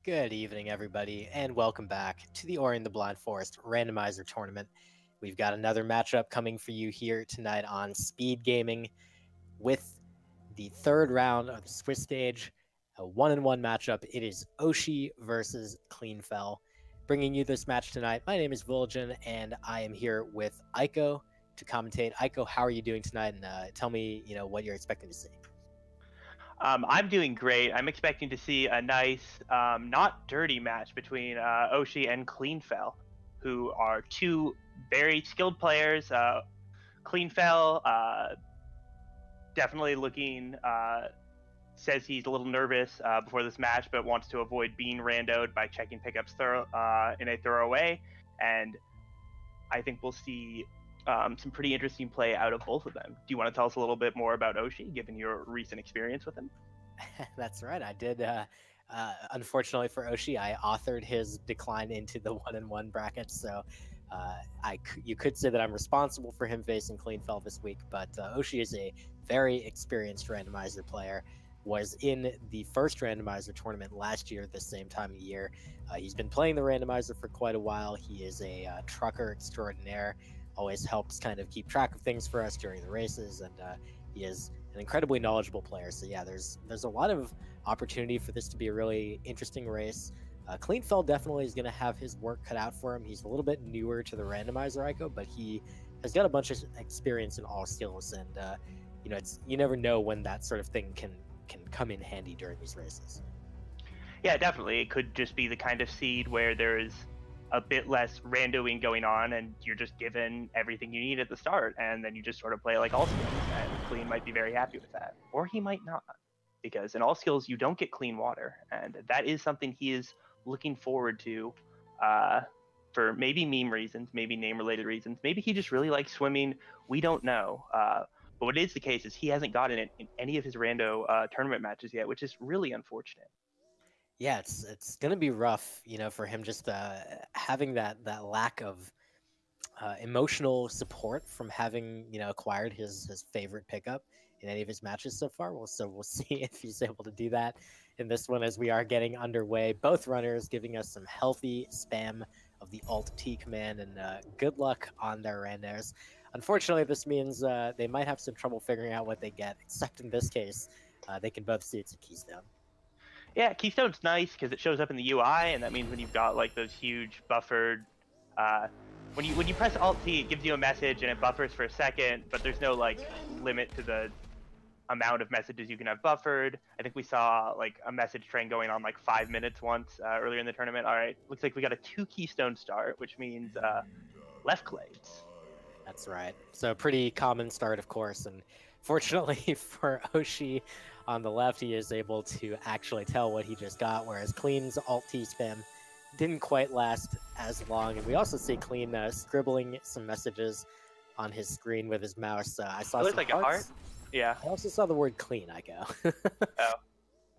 Good evening, everybody, and welcome back to the Ori and the Blind Forest Randomizer Tournament. We've got another matchup coming for you here tonight on Speed Gaming with the third round of the Swiss stage, a 1-on-1 matchup. It is Oshi versus Cleanfel. Bringing you this match tonight, my name is Vuljan, and I am here with Aiko to commentate. Aiko, how are you doing tonight? And tell me, what you're expecting to see. I'm doing great. I'm expecting to see a nice, not dirty match between Oshi and Cleanfel, who are two very skilled players. Cleanfel definitely looking, says he's a little nervous before this match, but wants to avoid being randoed by checking pickups in a thorough way. And I think we'll see some pretty interesting play out of both of them. Do you want to tell us a little bit more about Oshi, given your recent experience with him? That's right. I did. Unfortunately for Oshi, I authored his decline into the 1-on-1 bracket, so you could say that I'm responsible for him facing Cleanfel this week. But Oshi is a very experienced randomizer player. Was in the first randomizer tournament last year at the same time of year. He's been playing the randomizer for quite a while. He is a trucker extraordinaire. Always helps kind of keep track of things for us during the races, and he is an incredibly knowledgeable player. So yeah, there's a lot of opportunity for this to be a really interesting race. Cleanfel definitely is going to have his work cut out for him. He's a little bit newer to the randomizer, Aiko, but he has got a bunch of experience in all skills, and you never know when that sort of thing can come in handy during these races. Yeah, definitely. It could just be the kind of seed where there's a bit less randoing going on, and you're just given everything you need at the start, and then you just sort of play like all skills, and Clean might be very happy with that. Or he might not, because in all skills, you don't get clean water, and that is something he is looking forward to for maybe meme reasons, maybe name-related reasons. Maybe he just really likes swimming. We don't know. But what is the case is he hasn't gotten it in any of his rando tournament matches yet, which is really unfortunate. Yeah, it's gonna be rough, for him just having that lack of emotional support from having acquired his favorite pickup in any of his matches so far. We'll see if he's able to do that in this one as we are getting underway. Both runners giving us some healthy spam of the Alt T command, and good luck on their randos. Unfortunately, this means they might have some trouble figuring out what they get, except in this case, they can both see it's a keystone. Yeah, Keystone's nice because it shows up in the UI, and that means when you've got like those huge buffered, when you press Alt T, it gives you a message and it buffers for a second, but there's no like limit to the amount of messages you can have buffered. I think we saw like a message train going on like 5 minutes once earlier in the tournament. All right, looks like we got a 2 keystone start, which means left clades. That's right. So pretty common start, of course, and fortunately for Oshi on the left, he is able to actually tell what he just got, whereas Clean's Alt-T spam didn't quite last as long. And we also see Clean scribbling some messages on his screen with his mouse. I saw it looks like hearts. A heart? Yeah. I also saw the word clean, Aiko. Oh.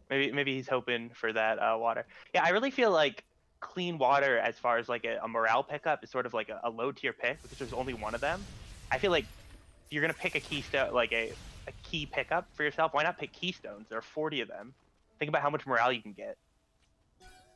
Maybe he's hoping for that water. Yeah, I really feel like Clean water as far as like a morale pickup is sort of like a low tier pick because there's only one of them. I feel like if you're gonna pick a keystone, like a key pickup for yourself, why not pick keystones? There are 40 of them. Think about how much morale you can get.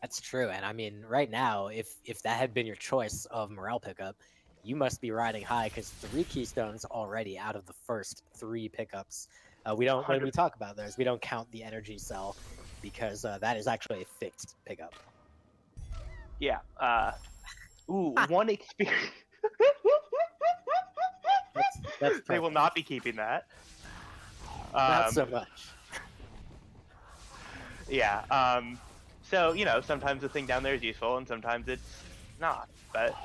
That's true, and I mean, right now, if that had been your choice of morale pickup, you must be riding high because 3 keystones already out of the first 3 pickups. We don't, when we talk about those, we don't count the energy cell because that is actually a fixed pickup. Yeah. One experience. That's they will not be keeping that. Not so much. Yeah. So, sometimes the thing down there is useful and sometimes it's not. But,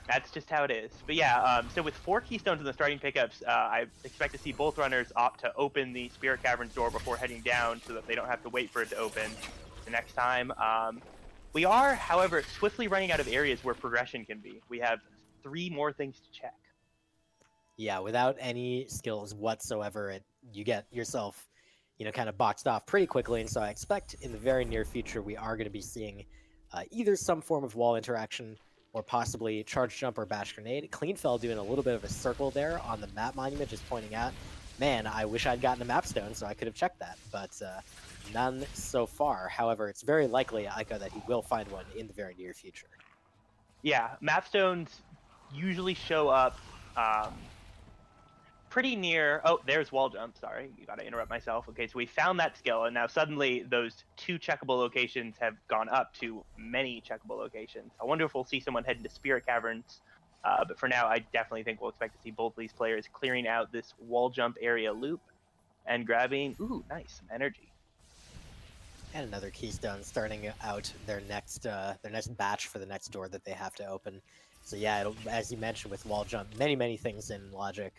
that's just how it is. But yeah, so with 4 keystones in the starting pickups, I expect to see both runners opt to open the Spirit Cavern's door before heading down so that they don't have to wait for it to open the next time. We are, however, swiftly running out of areas where progression can be. We have 3 more things to check. Yeah, without any skills whatsoever, you get yourself, kind of boxed off pretty quickly. And so I expect in the very near future, we are going to be seeing either some form of wall interaction or possibly charge jump or bash grenade. Cleanfel doing a little bit of a circle there on the map monument, just pointing out, man, I wish I'd gotten a map stone so I could have checked that. But None so far. However, it's very likely, Aiko, that he will find one in the very near future. Yeah, mapstones usually show up pretty near. Oh, there's wall jump. Sorry, you gotta interrupt myself. Okay, so we found that skill, and now suddenly those 2 checkable locations have gone up to many checkable locations. I wonder if we'll see someone head into Spirit Caverns. But for now, I definitely think we'll expect to see both these players clearing out this wall jump area loop and grabbing, ooh, nice, some energy. And another keystone starting out their next batch for the next door that they have to open. So yeah, as you mentioned with wall jump, many things in Logic,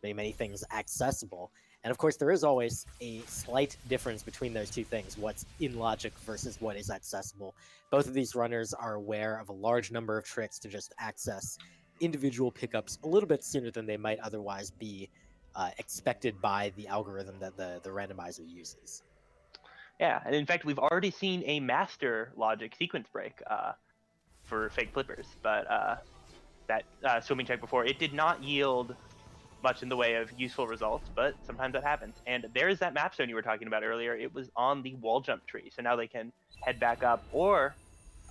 many things accessible. And of course, there is always a slight difference between those two things, what's in Logic versus what is accessible. Both of these runners are aware of a large number of tricks to just access individual pickups a little bit sooner than they might otherwise be expected by the algorithm that the randomizer uses. Yeah, and in fact, we've already seen a master Logic sequence break for fake flippers, but that swimming check before, it did not yield much in the way of useful results, but sometimes that happens. And there's that mapstone you were talking about earlier. It was on the wall jump tree, so now they can head back up, or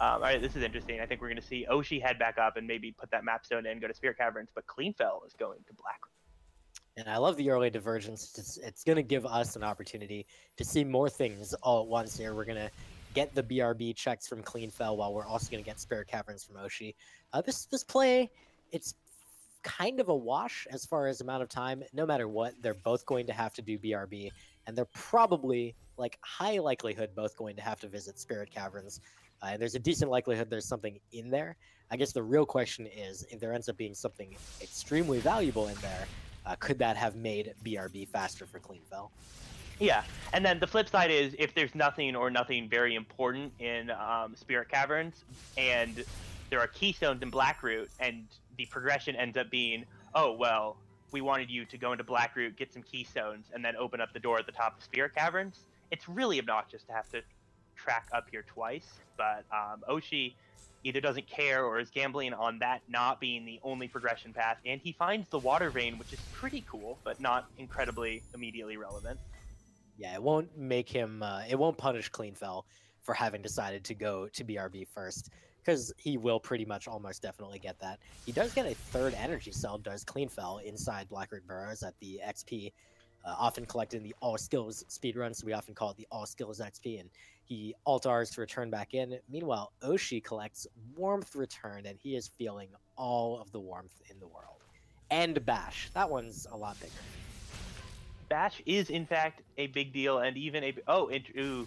all right, this is interesting. I think we're going to see Oshi head back up and maybe put that mapstone in, go to Spirit Caverns, but Cleanfel is going to Black. And I love the early divergence. It's going to give us an opportunity to see more things all at once here. We're going to get the BRB checks from Cleanfel while we're also going to get Spirit Caverns from Oshi. This play, it's kind of a wash as far as amount of time. No matter what, they're both going to have to do BRB, and they're probably, like, high likelihood both going to have to visit Spirit Caverns. And there's a decent likelihood there's something in there. I guess the real question is, if there ends up being something extremely valuable in there, could that have made BRB faster for Cleanfel? Yeah, and then the flip side is if there's nothing or nothing very important in Spirit Caverns, and there are keystones in Blackroot, and the progression ends up being, oh, well, we wanted you to go into Blackroot, get some keystones, and then open up the door at the top of Spirit Caverns, it's really obnoxious to have to track up here twice, but Oshi either doesn't care or is gambling on that not being the only progression path, and he finds the water vein, which is pretty cool, but not incredibly immediately relevant. Yeah, it won't make him, it won't punish Cleanfel for having decided to go to BRB first, because he will pretty much almost definitely get that. He does get a third energy cell, does Cleanfel, inside Blackroot Burrows at the XP, often collected in the All Skills speedrun, so we often call it the All Skills XP, and he alt-Rs to return back in. Meanwhile, Oshi collects Warmth Return, and he is feeling all of the warmth in the world. And Bash. That one's a lot bigger. Bash is, in fact, a big deal, and even a...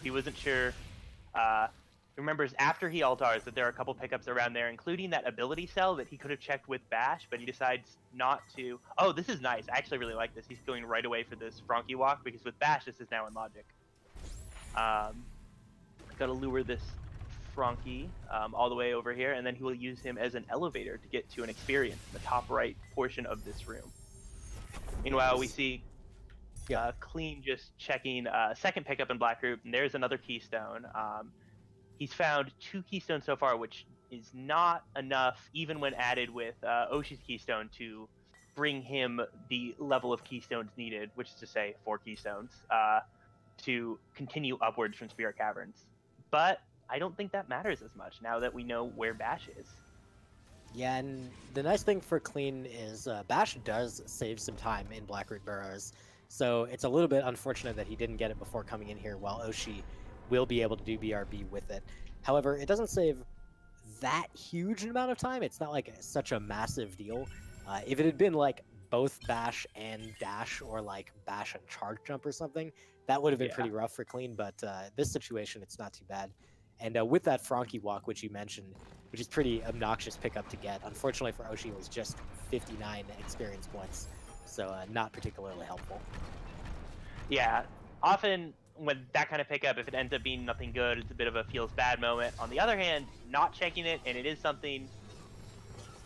he wasn't sure. Remembers after he alt-Rs that there are a couple pickups around there, including that ability cell that he could have checked with Bash, but he decides not to. Oh, this is nice. I actually really like this. He's going right away for this Frankie walk, because with Bash, this is now in Logic. Got to lure this Frankie all the way over here, and then he will use him as an elevator to get to an experience in the top right portion of this room. Meanwhile, we see Clean just checking second pickup in Blackroot, and there's another keystone. He's found 2 keystones so far, which is not enough, even when added with Oshi's keystone, to bring him the level of keystones needed, which is to say 4 keystones, to continue upwards from Spirit Caverns. But I don't think that matters as much now that we know where Bash is. Yeah, and the nice thing for Clean is Bash does save some time in Blackroot Burrows, so it's a little bit unfortunate that he didn't get it before coming in here, while Oshi will be able to do BRB with it. However, it doesn't save that huge amount of time. It's not like such a massive deal. If it had been like both Bash and Dash, or like Bash and Charge Jump or something, that would have been pretty rough for Clean, but this situation, it's not too bad. And with that Frankie walk, which you mentioned, which is pretty obnoxious pickup to get, unfortunately for Oshi, it was just 59 experience points, so not particularly helpful. Yeah, often when that kind of pickup, if it ends up being nothing good, it's a bit of a feels bad moment. On the other hand, not checking it, and it is something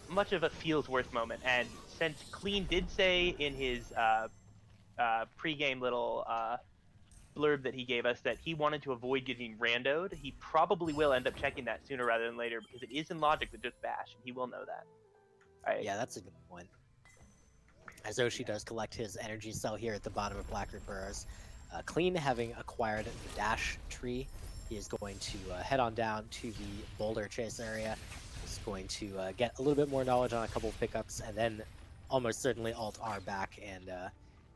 much of a feels worse moment. And since Clean did say in his pre-game little blurb that he gave us that he wanted to avoid getting randoed, he probably will end up checking that sooner rather than later, because it is in Logic with just Bash, and he will know that. Right. Yeah, that's a good point. As Oshi does collect his energy cell here at the bottom of Blackroot Burrows. Clean, having acquired the dash tree, he is going to head on down to the boulder chase area. He's going to get a little bit more knowledge on a couple of pickups, and then almost certainly alt R back and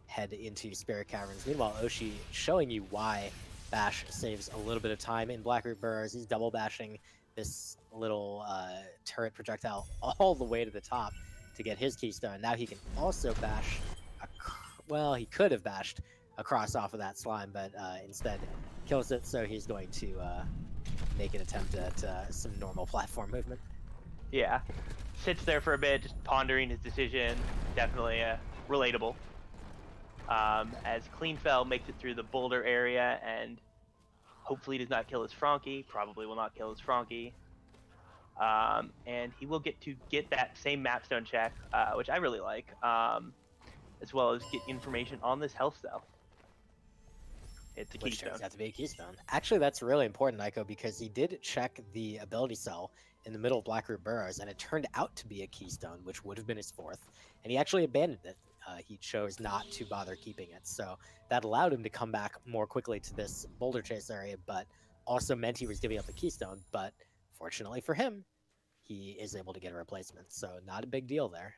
head into Spirit Caverns. Meanwhile, Oshi showing you why Bash saves a little bit of time in Blackroot Burrows. He's double bashing this little turret projectile all the way to the top to get his keystone. Now he can also bash, well, he could have bashed across off of that slime, but instead kills it, so he's going to make an attempt at some normal platform movement. Yeah. Sits there for a bit, just pondering his decision. Definitely relatable. As Cleanfel makes it through the boulder area and hopefully does not kill his Frankie. Probably will not kill his Frankie. And he will get that same mapstone check, which I really like, as well as get information on this health cell. It's a Which keystone. turns out to be a keystone. Actually, that's really important, Nico, because he did check the ability cell in the middle of Blackroot Burrows, and it turned out to be a keystone, which would have been his fourth, and he actually abandoned it. He chose not to bother keeping it, so that allowed him to come back more quickly to this boulder chase area, but also meant he was giving up the keystone. But fortunately for him, he is able to get a replacement, so not a big deal there.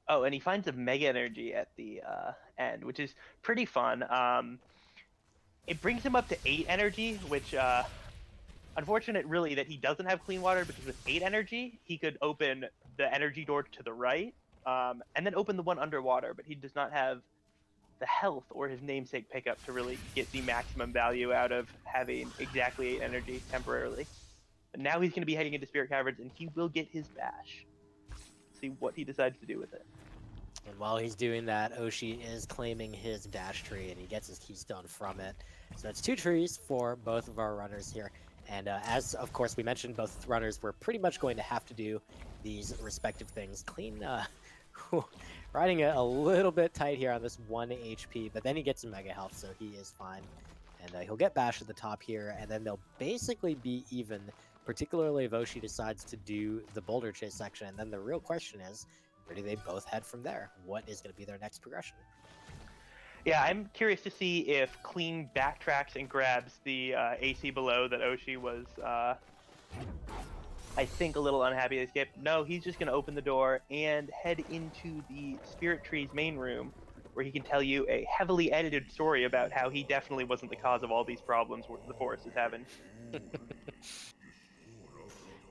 Oh, and he finds a mega energy at the end, which is pretty fun. It brings him up to 8 energy, which unfortunate really that he doesn't have clean water, because with 8 energy, he could open the energy door to the right, and then open the one underwater, but he does not have the health or his namesake pickup to really get the maximum value out of having exactly 8 energy temporarily. But now he's going to be heading into Spirit Caverns, and he will get his bash. See what he decides to do with it. And while he's doing that, Oshi is claiming his dash tree, and he gets his keystone from it. So it's 2 trees for both of our runners here. And as, of course, we mentioned, both runners were pretty much going to have to do these respective things. Clean, riding it a little bit tight here on this 1 HP, but then he gets some mega health, so he is fine. And he'll get bash at the top here, and then they'll basically be even, particularly if Oshi decides to do the boulder chase section. And then the real question is, where do they both head from there? What is going to be their next progression? Yeah, I'm curious to see if Clean backtracks and grabs the AC below that Oshi was, I think, a little unhappy to skip. No, he's just going to open the door and head into the Spirit Tree's main room, where he can tell you a heavily edited story about how he definitely wasn't the cause of all these problems the forest is having.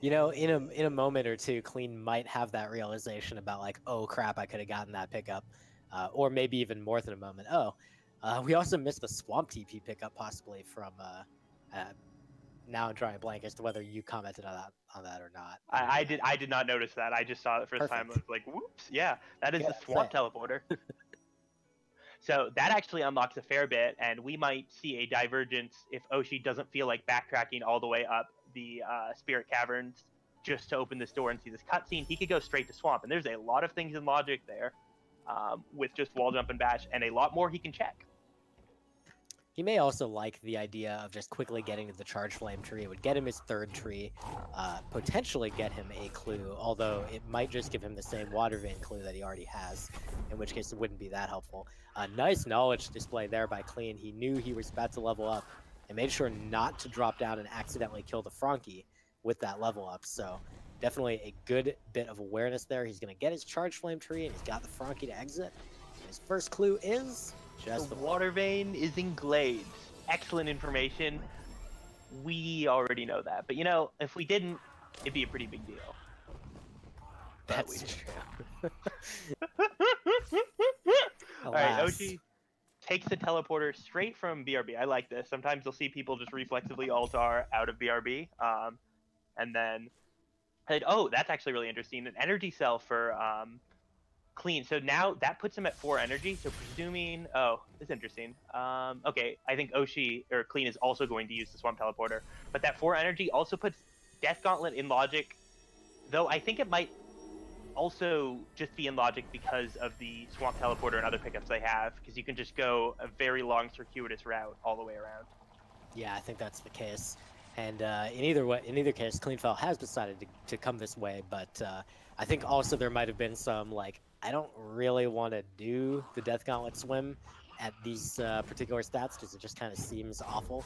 You know, in a moment or two, Clean might have that realization about, like, oh crap, I could have gotten that pickup, or maybe even more than a moment. Oh, we also missed the Swamp TP pickup possibly from. Now I'm drawing a blank as to whether you commented on that or not. I did not notice that. I just saw it the first time. I was like, whoops, yeah, that is the Swamp teleporter. So that actually unlocks a fair bit, and we might see a divergence if Oshi doesn't feel like backtracking all the way up the Spirit Caverns just to open this door and see this cutscene. He could go straight to Swamp, and there's a lot of things in logic there with just wall jump and bash, and a lot more he can check. He may also like the idea of just quickly getting to the Charge Flame tree. It would get him his 3rd tree, potentially get him a clue, although it might just give him the same Water Vein clue that he already has, in which case it wouldn't be that helpful. Nice knowledge display there by Clean. He knew he was about to level up and made sure not to drop down and accidentally kill the Frankie with that level up. So definitely a good bit of awareness there. He's going to get his Charge Flame tree, and he's got the Frankie to exit. And his first clue is just the Water Vein is in Glades. Excellent information. We already know that. But, you know, if we didn't, it'd be a pretty big deal. That's true. All right, Oshi takes the teleporter straight from BRB. I like this. Sometimes you'll see people just reflexively ult-R out of BRB. And then, oh, that's actually really interesting. An energy cell for Clean. So now that puts him at 4 energy. So presuming, oh, this is interesting. Okay, I think Oshi or Clean is also going to use the Swamp Teleporter. But that 4 energy also puts Death Gauntlet in logic. Though I think it might also just be in logic because of the Swamp Teleporter and other pickups they have, because you can just go a very long circuitous route all the way around. Yeah, I think that's the case. And in either case, Cleanfel has decided to come this way, but I think also there might have been some, like, I don't really want to do the Death Gauntlet swim, at these particular stats because it just kind of seems awful.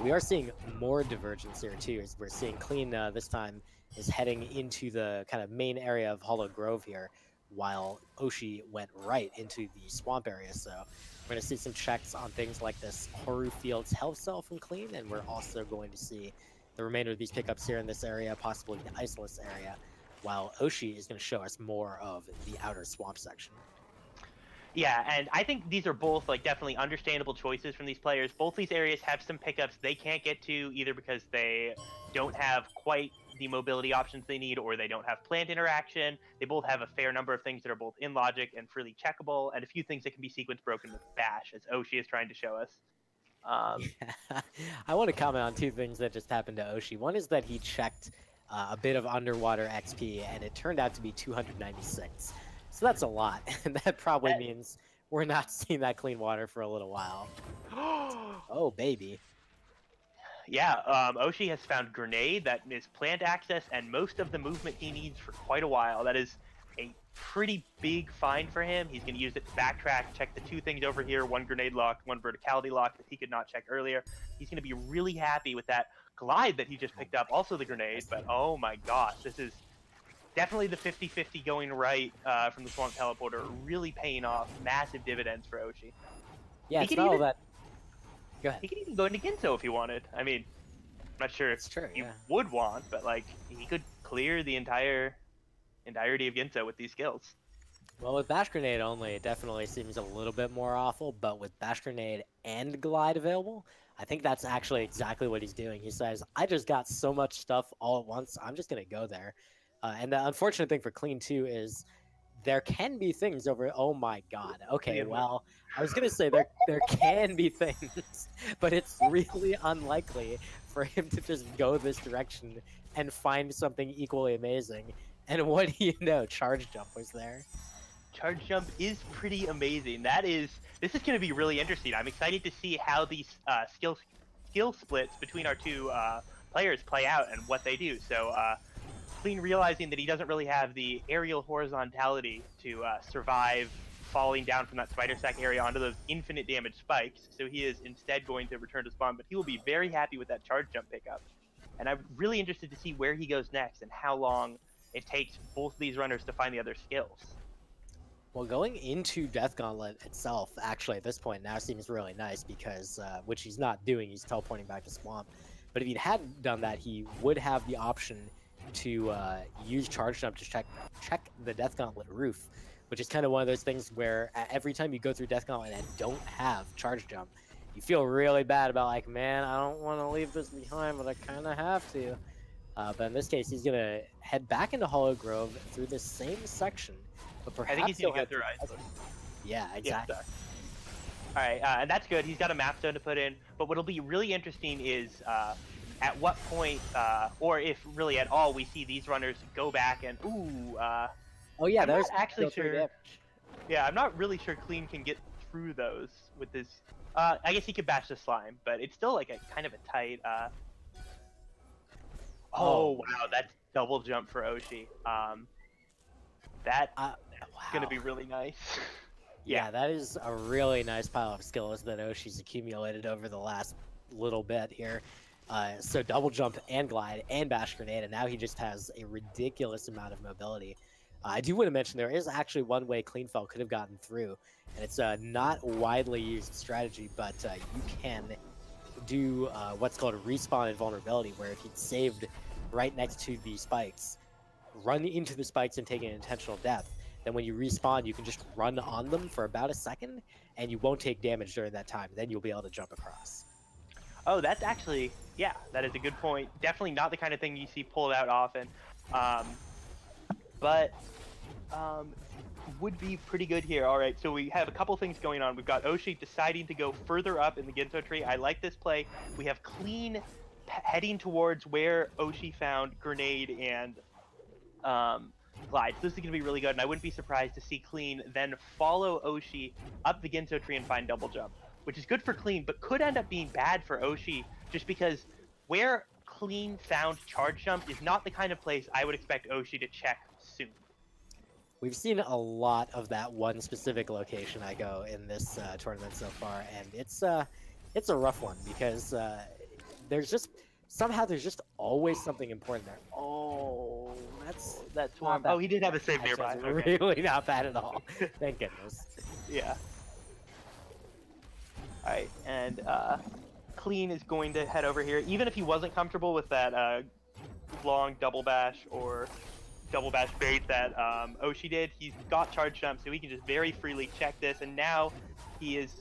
We are seeing more divergence here too, as we're seeing Clean this time is heading into the kind of main area of Hollow Grove here, while Oshi went right into the swamp area. So we're going to see some checks on things like this Horu Fields health cell from Clean, and we're also going to see the remainder of these pickups here in this area, possibly the Iceless area, while Oshi is going to show us more of the outer swamp section. Yeah, and I think these are both like definitely understandable choices from these players. Both these areas have some pickups they can't get to either because they don't have quite the mobility options they need, or they don't have plant interaction. They both have a fair number of things that are both in logic and freely checkable, and a few things that can be sequence broken with Bash, as Oshi is trying to show us. I want to comment on two things that just happened to Oshi. One is that he checked a bit of underwater XP, and it turned out to be 296. So that's a lot, and that probably means we're not seeing that clean water for a little while. Oh, baby. Yeah, Oshi has found Grenade that is plant access and most of the movement he needs for quite a while. That is a pretty big find for him. He's going to use it to backtrack, check the two things over here, one grenade lock, one verticality lock that he could not check earlier. He's going to be really happy with that glide that he just picked up, also the grenade, but oh my gosh, this is definitely the 50-50 going right from the Swamp Teleporter, really paying off massive dividends for Oshi. Yeah, it's not all that... Go ahead. He could even go into Ginso if he wanted. I mean, I'm not sure if you would want, but like he could clear the entirety of Ginso with these skills. Well, with Bash Grenade only, it definitely seems a little bit more awful, but with Bash Grenade and Glide available, I think that's actually exactly what he's doing. He says, I just got so much stuff all at once, I'm just going to go there. And the unfortunate thing for Clean, too, is there can be things over... Oh, my God. Okay, well, I was going to say there can be things, but it's really unlikely for him to just go this direction and find something equally amazing. And what do you know? Charge Jump was there. Charge Jump is pretty amazing. This is going to be really interesting. I'm excited to see how these skill splits between our two players play out and what they do. So, Clean realizing that he doesn't really have the aerial horizontality to survive falling down from that spider sack area onto those infinite damage spikes, so he is instead going to return to spawn, but he will be very happy with that charge jump pickup. And I'm really interested to see where he goes next and how long it takes both of these runners to find the other skills. Well, going into Death Gauntlet itself, actually, at this point now seems really nice because, which he's not doing, he's teleporting back to Swamp. But if he hadn't done that, he would have the option to use Charge Jump to check the Death Gauntlet roof, which is kind of one of those things where every time you go through Death Gauntlet and don't have Charge Jump, you feel really bad about, like, man, I don't want to leave this behind, but I kind of have to. But in this case, he's going to head back into Hollow Grove through the same section, but perhaps I think he's going to go through Iceless. Yeah, exactly. All right, and that's good. He's got a map stone to put in, but what'll be really interesting is at what point, or if really at all, we see these runners go back and, oh yeah, there's actually sure. Yeah, I'm not really sure Clean can get through those with this. I guess he could bash the slime, but it's still like a kind of a tight. Oh wow, that's double jump for Oshi. That's gonna be really nice. Yeah, that is a really nice pile of skills that Oshi's accumulated over the last little bit here. So double jump and glide and bash grenade, and now he just has a ridiculous amount of mobility. I do want to mention there is actually one way Cleanfel could have gotten through, and it's a not widely used strategy, but you can do what's called a respawn invulnerability, where if he'd saved right next to the spikes, run into the spikes and take an intentional death, then when you respawn, you can just run on them for about a second, and you won't take damage during that time. Then you'll be able to jump across. Oh, that's actually, yeah, that is a good point. Definitely not the kind of thing you see pulled out often, but would be pretty good here. All right, so we have a couple things going on. We've got Oshi deciding to go further up in the Ginso tree. I like this play. We have Clean heading towards where Oshi found Grenade and Glide. So this is going to be really good, and I wouldn't be surprised to see Clean then follow Oshi up the Ginso tree and find double jump, which is good for Clean, but could end up being bad for Oshi, just because where Clean found charge jump is not the kind of place I would expect Oshi to check soon. We've seen a lot of that one specific location I go in this tournament so far, and it's a rough one because there's just somehow there's just always something important there. Oh, that's That's not one. bad. Oh, he did have a save That's nearby. Okay. really not bad at all. Thank goodness. Yeah. All right, and Clean is going to head over here, even if he wasn't comfortable with that long double bash or double bash bait that Oshi did. He's got charge jump, so he can just very freely check this, and now he is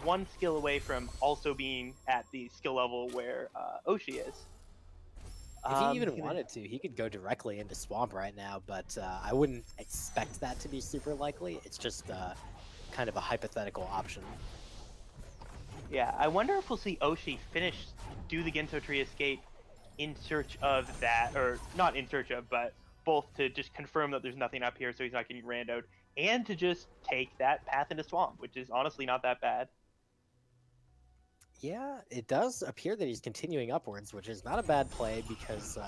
one skill away from also being at the skill level where Oshi is. If he even wanted to, he could go directly into Swamp right now, but I wouldn't expect that to be super likely. It's just kind of a hypothetical option. Yeah, I wonder if we'll see Oshi do the Ginso Tree escape in search of that, or not in search of, but both to just confirm that there's nothing up here so he's not getting randoed, and to just take that path into Swamp, which is honestly not that bad. Yeah, it does appear that he's continuing upwards, which is not a bad play because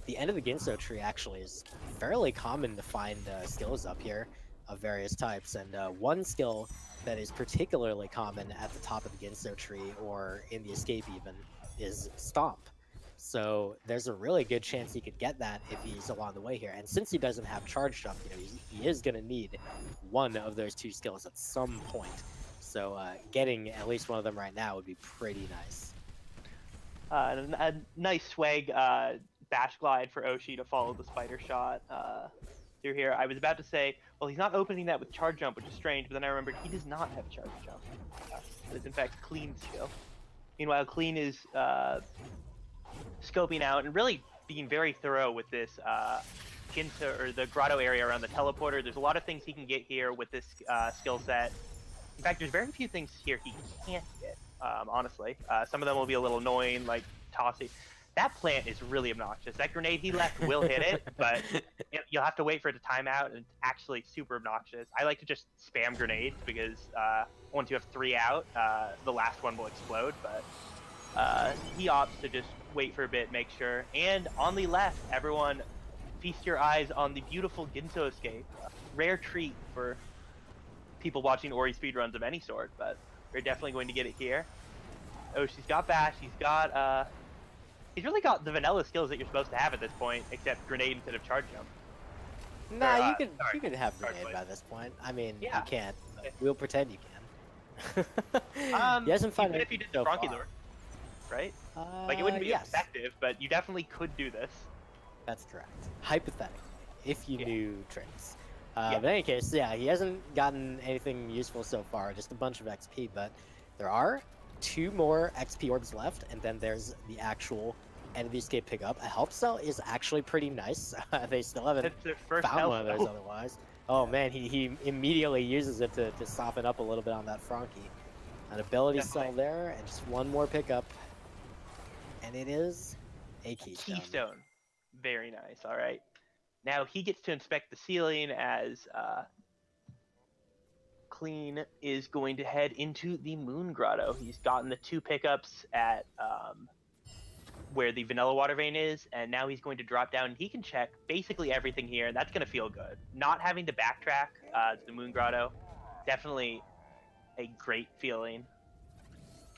the end of the Ginso tree actually is fairly common to find skills up here of various types, and one skill that is particularly common at the top of the Ginso tree or in the escape even is Stomp. So there's a really good chance he could get that if he's along the way here. And since he doesn't have charge jump, you know, he is going to need one of those two skills at some point. So getting at least one of them right now would be pretty nice. A nice swag bash glide for Oshi to follow the spider shot through here. I was about to say, well, he's not opening that with charge jump, which is strange, but then I remembered he does not have charge jump. It's in fact Clean skill. Meanwhile, Clean is scoping out and really being very thorough with this Ginso, or the grotto area around the teleporter. There's a lot of things he can get here with this skill set. In fact, there's very few things here he can't get, honestly. Some of them will be a little annoying, like tossing. That plant is really obnoxious. That grenade he left will hit it, but you'll have to wait for it to time out, and it's actually super obnoxious. I like to just spam grenades because once you have 3 out, the last one will explode, but he opts to just wait for a bit, make sure. And on the left, everyone feast your eyes on the beautiful Ginso escape. Rare treat for people watching Ori speedruns of any sort, but we're definitely going to get it here. Oh, she's got bash, he's really got the vanilla skills that you're supposed to have at this point, except grenade instead of charge jump. Nah, you could have grenade by this point. I mean, yeah. You can't. We'll pretend you can. He hasn't found even if you did so Frankie Lure, right? Like, it wouldn't be effective, but you definitely could do this. That's correct. Hypothetically, if you knew tricks. But in any case, yeah, he hasn't gotten anything useful so far, just a bunch of XP, but there are 2 more XP orbs left, and then there's the actual end of the escape pickup. A help cell is actually pretty nice. They still haven't found one of those otherwise. Oh man, he immediately uses it to soften up a little bit on that Frankie. An ability cell there, and just one more pickup. And it is a keystone. Keystone. Very nice, alright. Now he gets to inspect the ceiling as Clean is going to head into the Moon Grotto. He's gotten the 2 pickups at where the Vanilla Water Vein is, and now he's going to drop down. He can check basically everything here, and that's going to feel good. Not having to backtrack to the Moon Grotto, definitely a great feeling.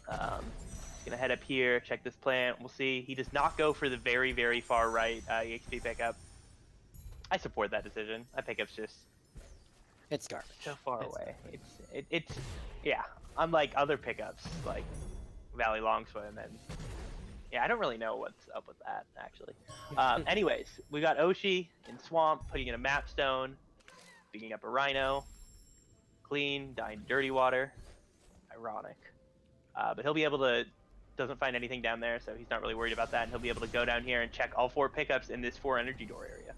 He's going to head up here, check this plant. We'll see. He does not go for the very, very far right EXP pickup. I support that decision. That pickup's just... It's garbage. So far away. It's yeah. Unlike other pickups like Valley Longswim, and yeah, I don't really know what's up with that actually. Anyways, we got Oshi in Swamp putting in a map stone, picking up a Rhino, Clean dying dirty water. Ironic, but he'll be able to. Doesn't find anything down there, so he's not really worried about that, and he'll be able to go down here and check all 4 pickups in this 4 energy door area.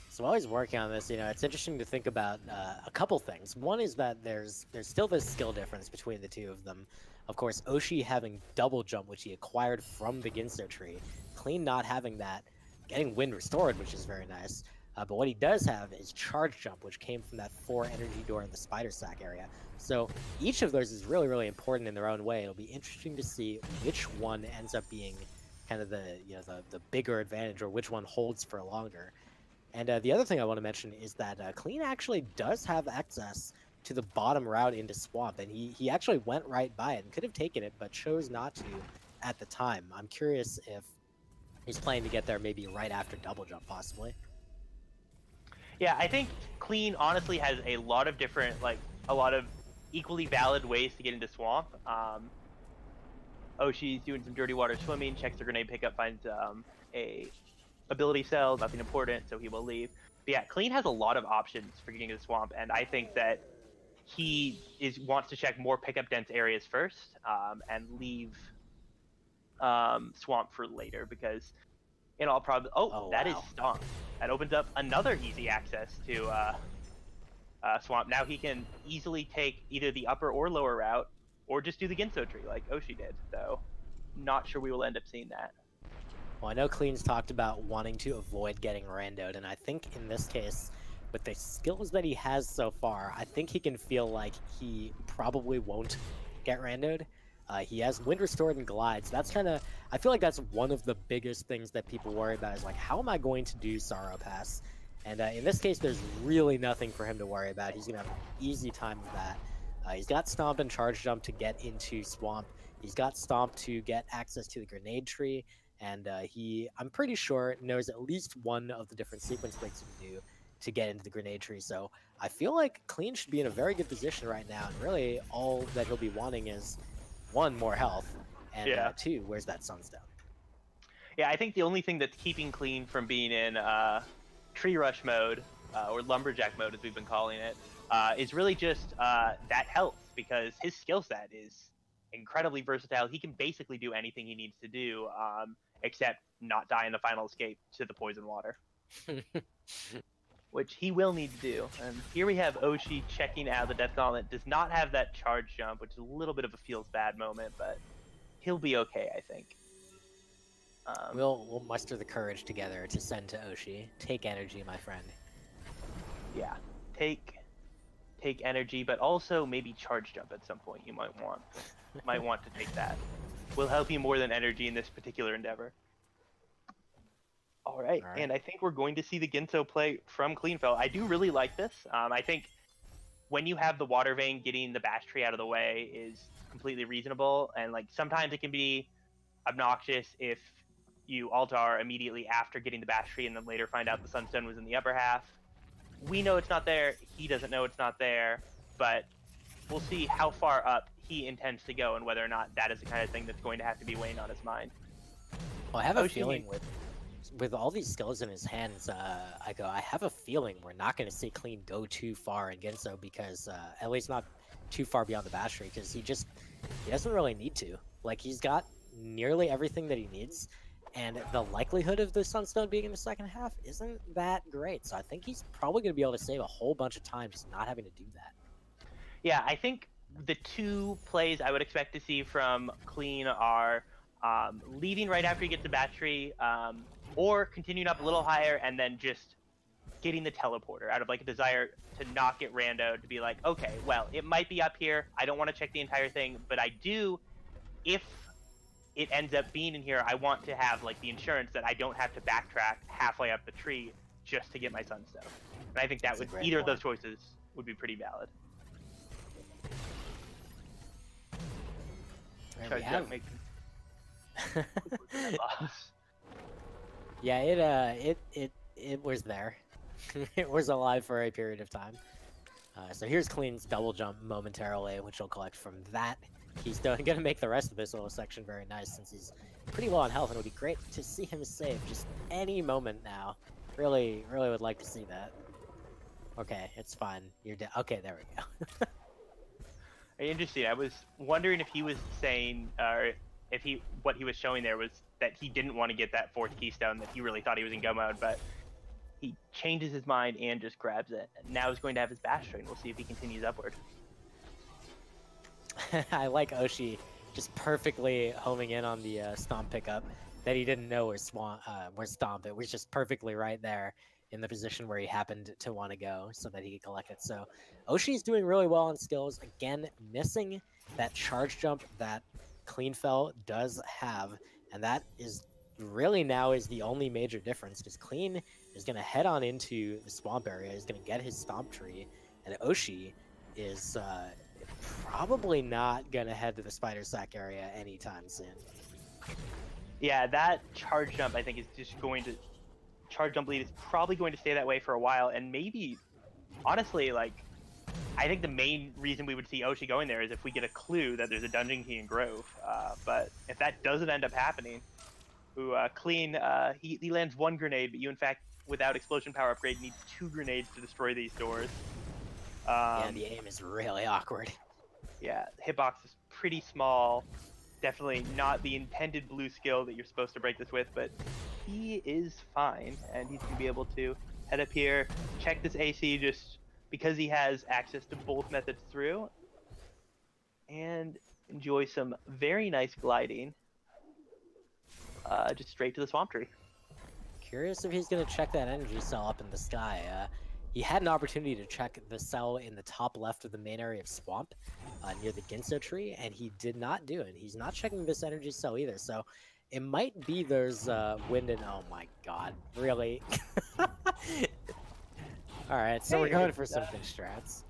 So while he's working on this, you know, it's interesting to think about a couple things. One is that there's still this skill difference between the 2 of them. Of course, Oshi having double jump, which he acquired from the Ginso tree. Clean not having that, getting wind restored, which is very nice. But what he does have is charge jump, which came from that 4 energy door in the spider sack area. So each of those is really, really important in their own way. It'll be interesting to see which one ends up being kind of the bigger advantage, or which one holds for longer. And the other thing I want to mention is that Clean actually does have access to the bottom route into Swamp, and he actually went right by it and could have taken it, but chose not to at the time. I'm curious if he's planning to get there maybe right after Double Jump, possibly. Yeah, I think Clean honestly has a lot of different, a lot of equally valid ways to get into Swamp. Oshi's doing some dirty water swimming, checks the grenade pickup, finds a ability cell, nothing important, so he will leave. But yeah, Clean has a lot of options for getting to the Swamp, and I think that he wants to check more pickup dense areas first, and leave Swamp for later, because in all probability, that is Stomp. That opens up another easy access to Swamp. Now he can easily take either the upper or lower route, or just do the Ginso tree like Oshi did. So, not sure we will end up seeing that. Well, I know Clean's talked about wanting to avoid getting randoed, and I think in this case, with the skills that he has so far, I think he can feel like he probably won't get randoed. He has Wind Restored and Glides. That's kind of, I feel like that's one of the biggest things that people worry about is like, how am I going to do Sorrow Pass? And in this case, there's really nothing for him to worry about. He's going to have an easy time of that. He's got Stomp and Charge Jump to get into Swamp. He's got Stomp to get access to the Grenade Tree. And I'm pretty sure, knows at least one of the different sequence breaks you can do to get into the Grenade Tree. So I feel like Clean should be in a very good position right now. And really, all that he'll be wanting is, one, more health, and two, where's that Sunstone? Yeah, I think the only thing that's keeping Clean from being in Tree Rush mode, or Lumberjack mode as we've been calling it, is really just that health, because his skill set is incredibly versatile. He can basically do anything he needs to do, except not die in the final escape to the poison water. Which he will need to do. And here we have Oshi checking out the Death Gauntlet. Does not have that charge jump, which is a little bit of a feels bad moment, but he'll be okay, I think. We'll muster the courage together to send to Oshi. Take energy, my friend. Yeah, take energy, but also maybe charge jump at some point. You might want to take that. Will help you more than energy in this particular endeavor. All right, and I think we're going to see the Ginso play from Cleanfel. I do really like this. I think when you have the Water Vein, getting the Bash Tree out of the way is completely reasonable, and like sometimes it can be obnoxious if you Altar immediately after getting the Bash Tree and then later find out the Sunstone was in the upper half. We know it's not there, he doesn't know it's not there, but we'll see how far up he intends to go and whether or not that is the kind of thing that's going to have to be weighing on his mind. Well, I have a feeling with all these skills in his hands, I have a feeling we're not going to see Clean go too far in Ginso, because at least not too far beyond the Bash Tree, because he doesn't really need to. Like, he's got nearly everything that he needs, and the likelihood of the Sunstone being in the second half isn't that great. So I think he's probably going to be able to save a whole bunch of time just not having to do that. Yeah, I think the two plays I would expect to see from Clean are leaving right after he gets the Bash Tree, or continuing up a little higher and then just getting the teleporter out of like a desire to not get randoed, to be like, okay, well, it might be up here. I don't want to check the entire thing, but I do, if it ends up being in here, I want to have like the insurance that I don't have to backtrack halfway up the tree just to get my Sunstone. And I think that would, either of those choices would be pretty valid. Yeah, it was there. It was alive for a period of time. So here's Clean's double jump momentarily, which he'll collect from that. He's going to make the rest of this little section very nice, since he's pretty low on health, and it would be great to see him save just any moment now. Really would like to see that. Okay, it's fine. You're dead. Okay, there we go. Interesting. I was wondering if he was saying, or if what he was showing there was that he didn't want to get that fourth keystone, that he really thought he was in go mode, but he changes his mind and just grabs it. Now he's going to have his Bash Tree. We'll see if he continues upward. I like Oshi just perfectly homing in on the Stomp pickup that he didn't know was Stomp. It was just perfectly right there in the position where he happened to want to go so that he could collect it. So Oshi's doing really well on skills. Again, missing that charge jump that Cleanfel does have, and that is really now is the only major difference, because Clean is going to head on into the swamp area, is going to get his stomp tree, and Oshi is probably not going to head to the spider sack area anytime soon. Yeah, that charge jump, I think, is just going to... Charge jump lead is probably going to stay that way for a while, and maybe, honestly, like, I think the main reason we would see Oshi going there is if we get a clue that there's a dungeon key in Grove. But if that doesn't end up happening, Clean, he lands 1 grenade, but you, in fact, without explosion power upgrade, need 2 grenades to destroy these doors. Yeah, the aim is really awkward. Yeah, hitbox is pretty small. Definitely not the intended blue skill that you're supposed to break this with, but he is fine, and he's going to be able to head up here, check this AC just because he has access to both methods through, and enjoy some very nice gliding just straight to the swamp tree. Curious if he's going to check that energy cell up in the sky. He had an opportunity to check the cell in the top left of the main area of swamp near the Ginso tree, and he did not do it. He's not checking this energy cell either, so it might be there's wind and... Oh my god, really? Alright, so we're going for some fish strats.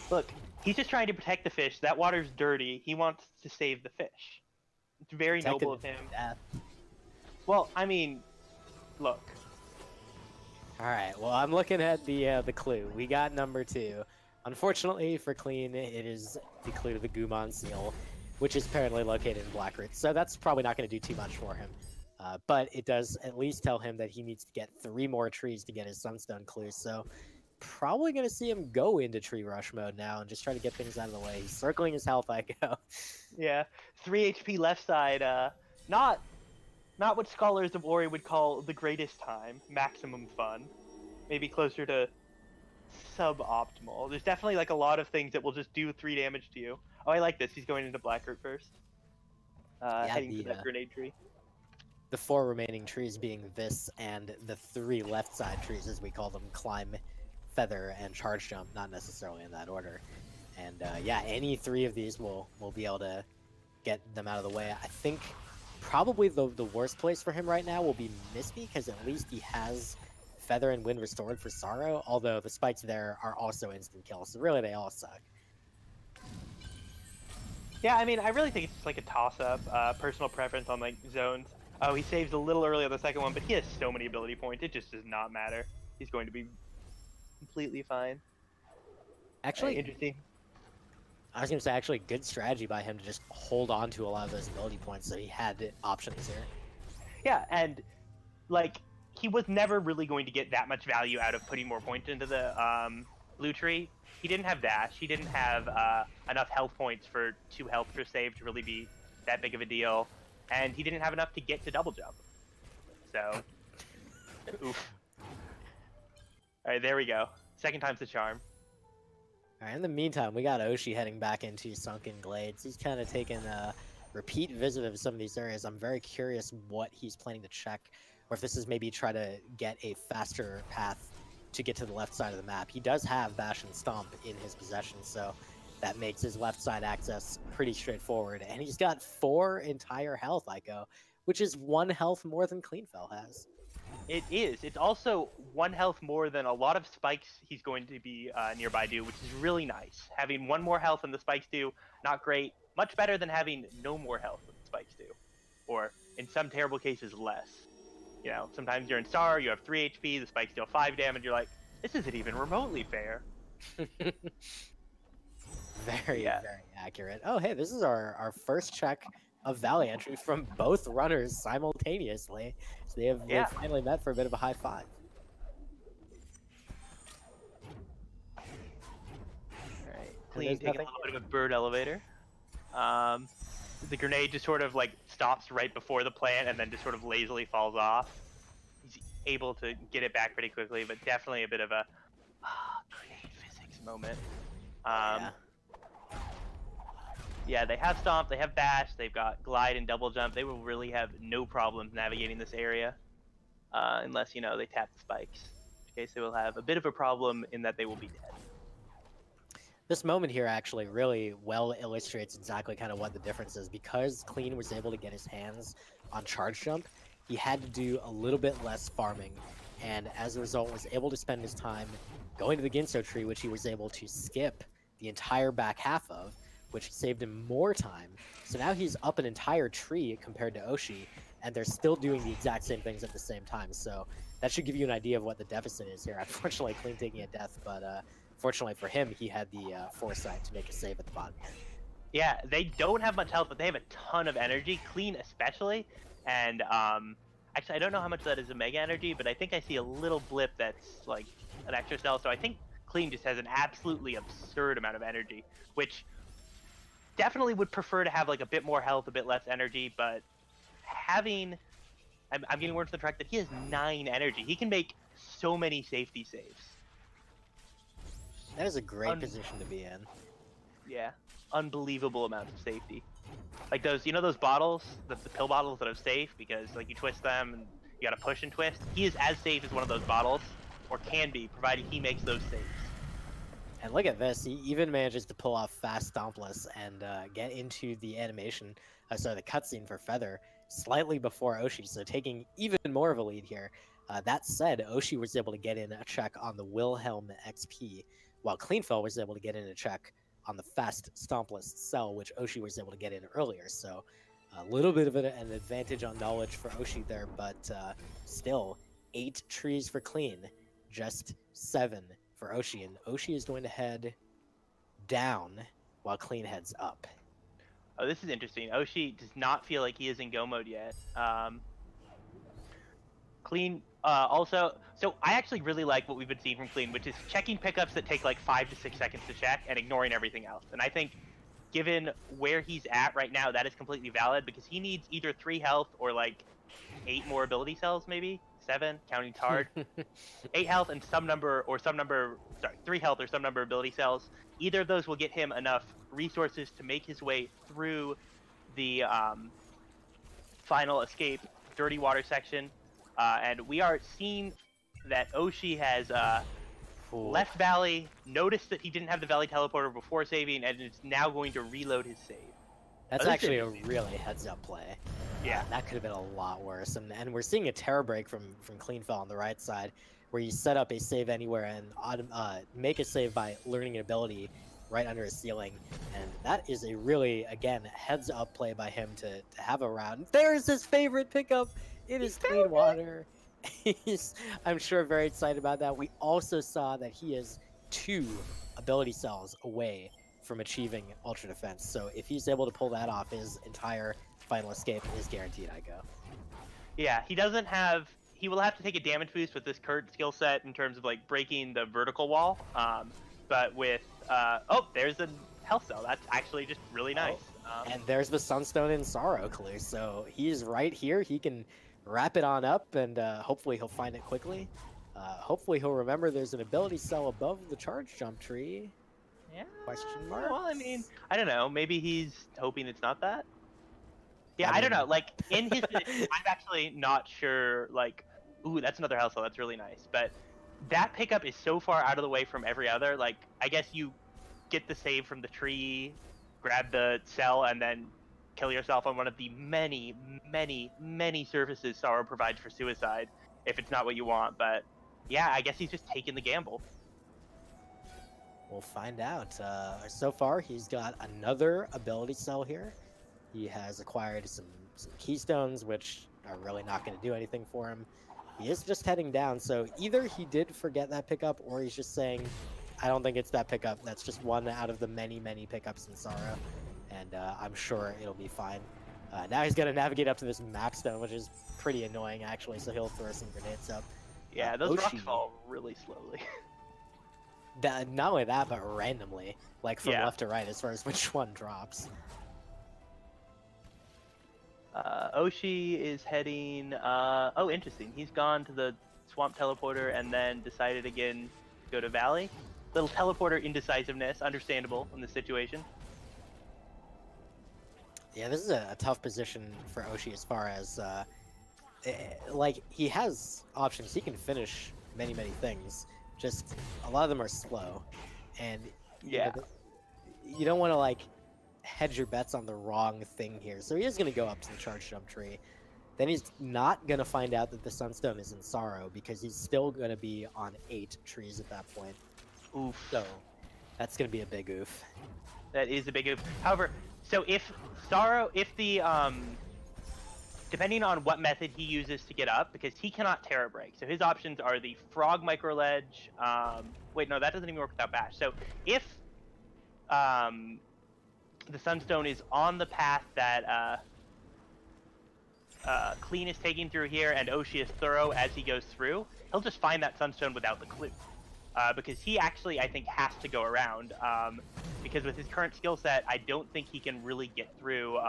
Look, he's just trying to protect the fish. That water's dirty. He wants to save the fish. It's very noble of him. Well, I mean, look. Alright, well, I'm looking at the clue. We got number 2. Unfortunately for Clean, it is the clue to the Gumon seal, which is apparently located in Blackroot, so that's probably not going to do too much for him. But it does at least tell him that he needs to get 3 more trees to get his Sunstone clue, so probably going to see him go into tree rush mode now and just try to get things out of the way. He's circling his health, I go. Yeah, 3 HP left side, not what scholars of Ori would call the greatest time, maximum fun. Maybe closer to suboptimal. There's definitely like a lot of things that will just do 3 damage to you. Oh, I like this. He's going into Blackroot first. Heading to that grenade tree. The 4 remaining trees being this and the 3 left side trees, as we call them, Climb, Feather, and Charge Jump, not necessarily in that order. And yeah, any 3 of these will be able to get them out of the way. I think probably the worst place for him right now will be Misty, because at least he has Feather and Wind restored for Sorrow, although the spikes there are also instant kills, so really they all suck. Yeah, I mean, I really think it's just like a toss-up, personal preference on like zones. Oh, he saves a little early on the second one, but he has so many ability points, it just does not matter. He's going to be completely fine. Actually, interesting. I was going to say, actually, good strategy by him to just hold on to a lot of those ability points, so he had options here. Yeah, and, like, he was never really going to get that much value out of putting more points into the blue tree. He didn't have dash, he didn't have enough health points for 2 health per save to really be that big of a deal, and he didn't have enough to get to double jump. So, oof. Alright, there we go. Second time's the charm. Alright, in the meantime, we got Oshi heading back into Sunken Glades. He's kind of taken a repeat visit of some of these areas. I'm very curious what he's planning to check, or if this is maybe try to get a faster path to get to the left side of the map. He does have Bash and Stomp in his possession, so that makes his left side access pretty straightforward. And he's got 4 entire health, Ico, which is 1 health more than Cleanfel has. It is. It's also 1 health more than a lot of spikes he's going to be nearby do, which is really nice. Having 1 more health than the spikes do, not great. Much better than having no more health than the spikes do. Or, in some terrible cases, less. You know, sometimes you're in Star, you have 3 HP, the spikes deal 5 damage, you're like, this isn't even remotely fair. Very accurate. Oh, hey, this is our first check of Valley entry from both runners simultaneously. So they've finally met for a bit of a high five. Alright, Clean taking a little bit of a bird elevator. The grenade just sort of like stops right before the plant and then just sort of lazily falls off. He's able to get it back pretty quickly, but definitely a bit of a grenade physics moment. Yeah, they have Stomp, they have Bash, they've got Glide and Double Jump. They will really have no problems navigating this area, unless, you know, they tap the spikes. In which case they will have a bit of a problem in that they will be dead. This moment here actually really well illustrates exactly kind of what the difference is. Because Clean was able to get his hands on charge jump, he had to do a little bit less farming, and as a result was able to spend his time going to the Ginso tree, which he was able to skip the entire back half of, which saved him more time. So now he's up an entire tree compared to Oshi, and they're still doing the exact same things at the same time. So that should give you an idea of what the deficit is here. Unfortunately, Clean taking a death, but fortunately for him, he had the foresight to make a save at the bottom here. Yeah, they don't have much health, but they have a ton of energy, Clean especially. And actually, I don't know how much of that is Omega energy, but I think I see a little blip that's like an extra cell. So I think Clean just has an absolutely absurd amount of energy, which definitely would prefer to have like a bit more health, a bit less energy. But having, I'm getting word from the track that he has 9 energy. He can make so many safety saves. That is a great position to be in. Yeah, unbelievable amounts of safety. Like those, you know, those bottles, the pill bottles that are safe because like you twist them and you gotta push and twist. He is as safe as one of those bottles, or can be, provided he makes those saves. And look at this, he even manages to pull off fast Stompless and get into the animation, sorry, the cutscene for Feather slightly before Oshi, so taking even more of a lead here. That said, Oshi was able to get in a check on the Wilhelm XP, while Cleanfel was able to get in a check on the fast Stompless cell, which Oshi was able to get in earlier. So a little bit of an advantage on knowledge for Oshi there, but still 8 trees for Clean, just 7 for Oshi, and Oshi is going to head down while Clean heads up. Oh, this is interesting. Oshi does not feel like he is in go mode yet. Clean also, so I actually really like what we've been seeing from Clean, which is checking pickups that take like 5 to 6 seconds to check and ignoring everything else. And I think given where he's at right now, that is completely valid because he needs either 3 health or like 8 more ability cells, maybe 7, counting's hard. 8 health and some number, sorry, 3 health or some number of ability cells. Either of those will get him enough resources to make his way through the final escape, dirty water section. And we are seeing that Oshi has left Valley, noticed that he didn't have the Valley teleporter before saving, and is now going to reload his save. That's actually a really heads-up play. Yeah. That could have been a lot worse. And we're seeing a terror break from Cleanfel on the right side, where you set up a save anywhere and make a save by learning an ability right under a ceiling. And that is a really, again, heads-up play by him to have a round. There's his favorite pickup! It is Clean Water. He's, I'm sure, very excited about that. We also saw that he is 2 ability cells away from achieving Ultra Defense. So if he's able to pull that off, his entire final escape is guaranteed, I go. Yeah, he will have to take a damage boost with this Kurt skill set in terms of like breaking the vertical wall. But with, oh, there's a health cell. That's actually just really nice. And there's the Sunstone and Sorrow clue. So he's right here. He can wrap it on up, and hopefully he'll find it quickly. Hopefully he'll remember there's an ability cell above the charge jump tree. Yeah. Question mark? Well, I mean, I don't know. Maybe he's hoping it's not that. Yeah, I don't know. Like, in his position, I'm actually not sure, like, ooh, that's another health cell. That's really nice. But that pickup is so far out of the way from every other. Like, I guess you get the save from the tree, grab the cell, and then kill yourself on one of the many, many, many surfaces Sorrow provides for suicide, if it's not what you want. But yeah, I guess he's just taking the gamble. We'll find out. So far, he's got another ability cell here. He has acquired some keystones, which are really not going to do anything for him. He is just heading down, so either he did forget that pickup, or he's just saying, I don't think it's that pickup. That's just one out of the many, many pickups in Sorrow. And I'm sure it'll be fine. Now he's got to navigate up to this map stone, which is pretty annoying, actually, so he'll throw some grenades up. Yeah, those rocks fall really slowly. Not only that, but randomly, like from left to right, as far as which one drops. Oshi is heading, oh, interesting. He's gone to the swamp teleporter and then decided again to go to Valley. Little teleporter indecisiveness, understandable in this situation. Yeah, this is a tough position for Oshi as far as, like, he has options. He can finish many, many things. Just, a lot of them are slow. And, yeah, you don't want to, like, hedge your bets on the wrong thing here. So he is going to go up to the charge jump tree. then he's not going to find out that the Sunstone is in Sorrow because he's still going to be on 8 trees at that point. Oof. So that's going to be a big oof. That is a big oof. However, so if the depending on what method he uses to get up, because he cannot Terra Break, so his options are the Frog Micro Ledge. Wait, no, that doesn't even work without Bash. So if the Sunstone is on the path that Clean is taking through here, and Oshi is thorough as he goes through, he'll just find that Sunstone without the clue. Because he actually, I think, has to go around. Because with his current skill set, I don't think he can really get through.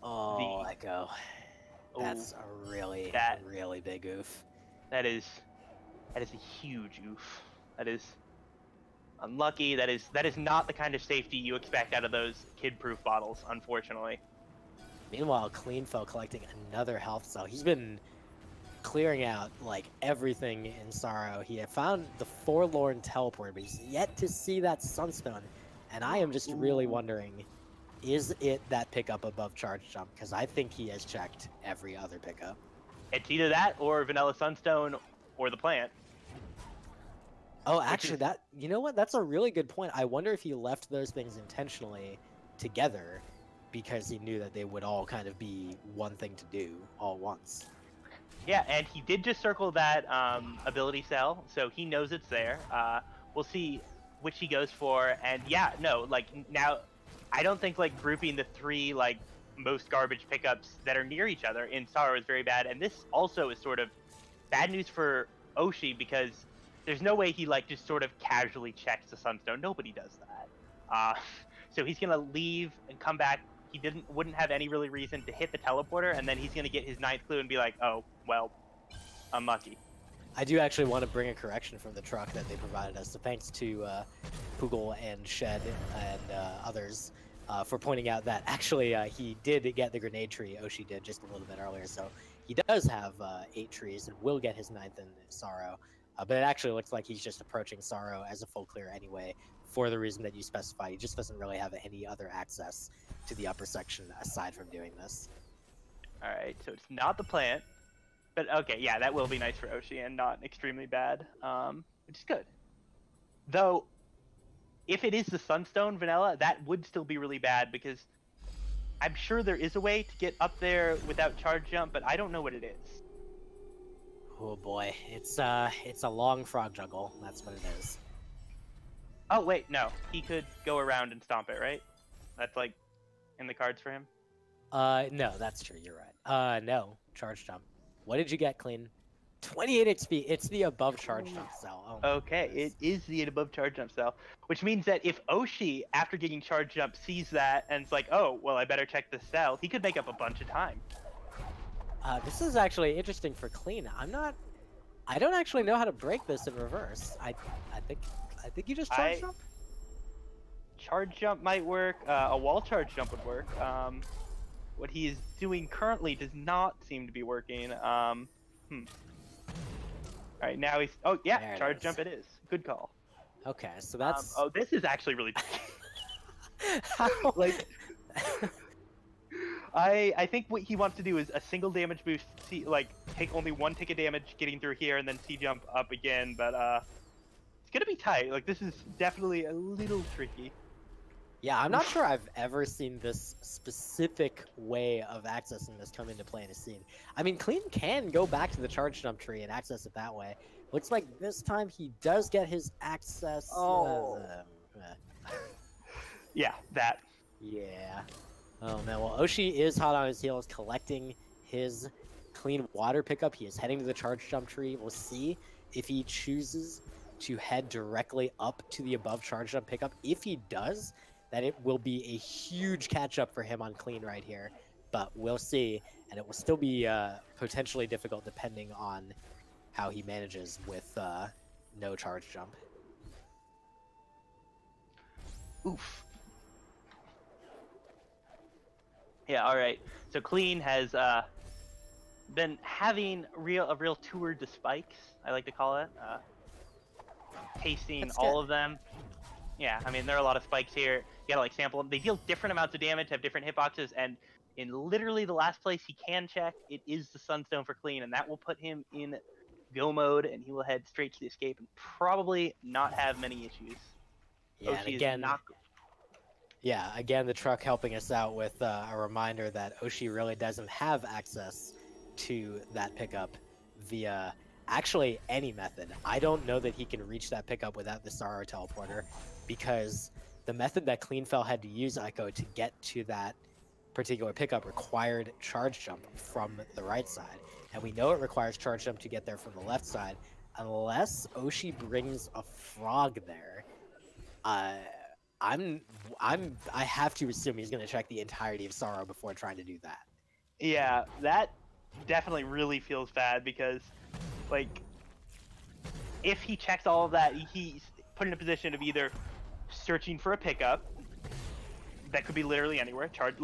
Echo. That's a really big oof. That is a huge oof. That is unlucky. That is not the kind of safety you expect out of those kid-proof bottles, unfortunately. Meanwhile, Cleanfel collecting another health cell. He's been clearing out like everything in Sorrow. He had found the Forlorn Teleport, but he's yet to see that Sunstone. And I am just really wondering, is it that pickup above Charge Jump? Because I think he has checked every other pickup. It's either that or Vanilla Sunstone or the plant. Oh, actually, you know what? That's a really good point. I wonder if he left those things intentionally together because he knew that they would all kind of be one thing to do all at once. Yeah, and he did just circle that ability cell, so he knows it's there. We'll see which he goes for, and yeah, no, like now, I don't think like grouping the 3 like most garbage pickups that are near each other in Sorrow is very bad, and this also is sort of bad news for Oshi because there's no way he like just sort of casually checks the Sunstone. Nobody does that. So he's gonna leave and come back. He wouldn't have any really reason to hit the teleporter, and then he's gonna get his 9th clue and be like, oh, well, I'm lucky. I do actually want to bring a correction from the truck that they provided us. So thanks to Poogle and Shed and others for pointing out that actually he did get the grenade tree. Oshi did just a little bit earlier. So he does have 8 trees and will get his 9th in Sorrow. But it actually looks like he's just approaching Sorrow as a full clear anyway, for the reason that you specified. He just doesn't really have any other access to the upper section aside from doing this. All right, so it's not the plant, but okay, yeah, that will be nice for Oshi and not extremely bad, which is good. Though, if it is the Sunstone Vanilla, that would still be really bad because I'm sure there is a way to get up there without Charge Jump, but I don't know what it is. Oh boy, it's a long frog juggle. That's what it is. Oh wait, no, he could go around and stomp it, right? That's like in the cards for him. No, that's true. You're right. No, Charge Jump. What did you get, Clean? 28 XP. It's the above Charge Jump cell. Oh, okay, it is the above Charge Jump cell, which means that if Oshi, after getting Charge Jump, sees that and it's like, oh, well, I better check this cell, he could make up a bunch of time. This is actually interesting for Clean. I don't actually know how to break this in reverse. I think you just Charge Jump? Charge Jump might work. A wall Charge Jump would work. What he is doing currently does not seem to be working. All right, now he's... Oh, yeah, there Charge Jump it is. Good call. Okay, so that's... oh, this is actually really... like... I think what he wants to do is a single damage boost, take only 1 tick of damage getting through here, and then C-jump up again, but it's gonna be tight. Like, this is definitely a little tricky. Yeah, I'm not sure I've ever seen this specific way of accessing this come into play in a scene. I mean, Clean can go back to the Charge Jump tree and access it that way. Looks like this time he does get his access... Oh. Yeah, that. Yeah. Oh man, well Oshi is hot on his heels collecting his Clean water pickup. He is heading to the Charge Jump tree. We'll see if he chooses to head directly up to the above Charge Jump pickup. If he does, then it will be a huge catch up for him on Clean right here. But we'll see, and it will still be potentially difficult depending on how he manages with no Charge Jump. Oof. Yeah, all right. So Clean has been having a real tour de spikes, I like to call it. Tasting all of them. Yeah, I mean, there are a lot of spikes here. You gotta like sample them. They deal different amounts of damage, have different hitboxes, and in literally the last place he can check, it is the Sunstone for Clean, and that will put him in go mode, and he will head straight to the escape and probably not have many issues. Yeah, and Oshi is again, not. yeah, again, the truck helping us out with a reminder that Oshi really doesn't have access to that pickup via actually any method. I don't know that he can reach that pickup without the Sorrow teleporter, because the method that Cleanfel had to use Ico to get to that particular pickup required charge jump from the right side, and we know it requires charge jump to get there from the left side, unless Oshi brings a frog there. I have to assume he's going to check the entirety of Sorrow before trying to do that. Yeah, that definitely really feels bad, because, like, if he checks all of that, he's put in a position of either searching for a pickup that could be literally anywhere, charge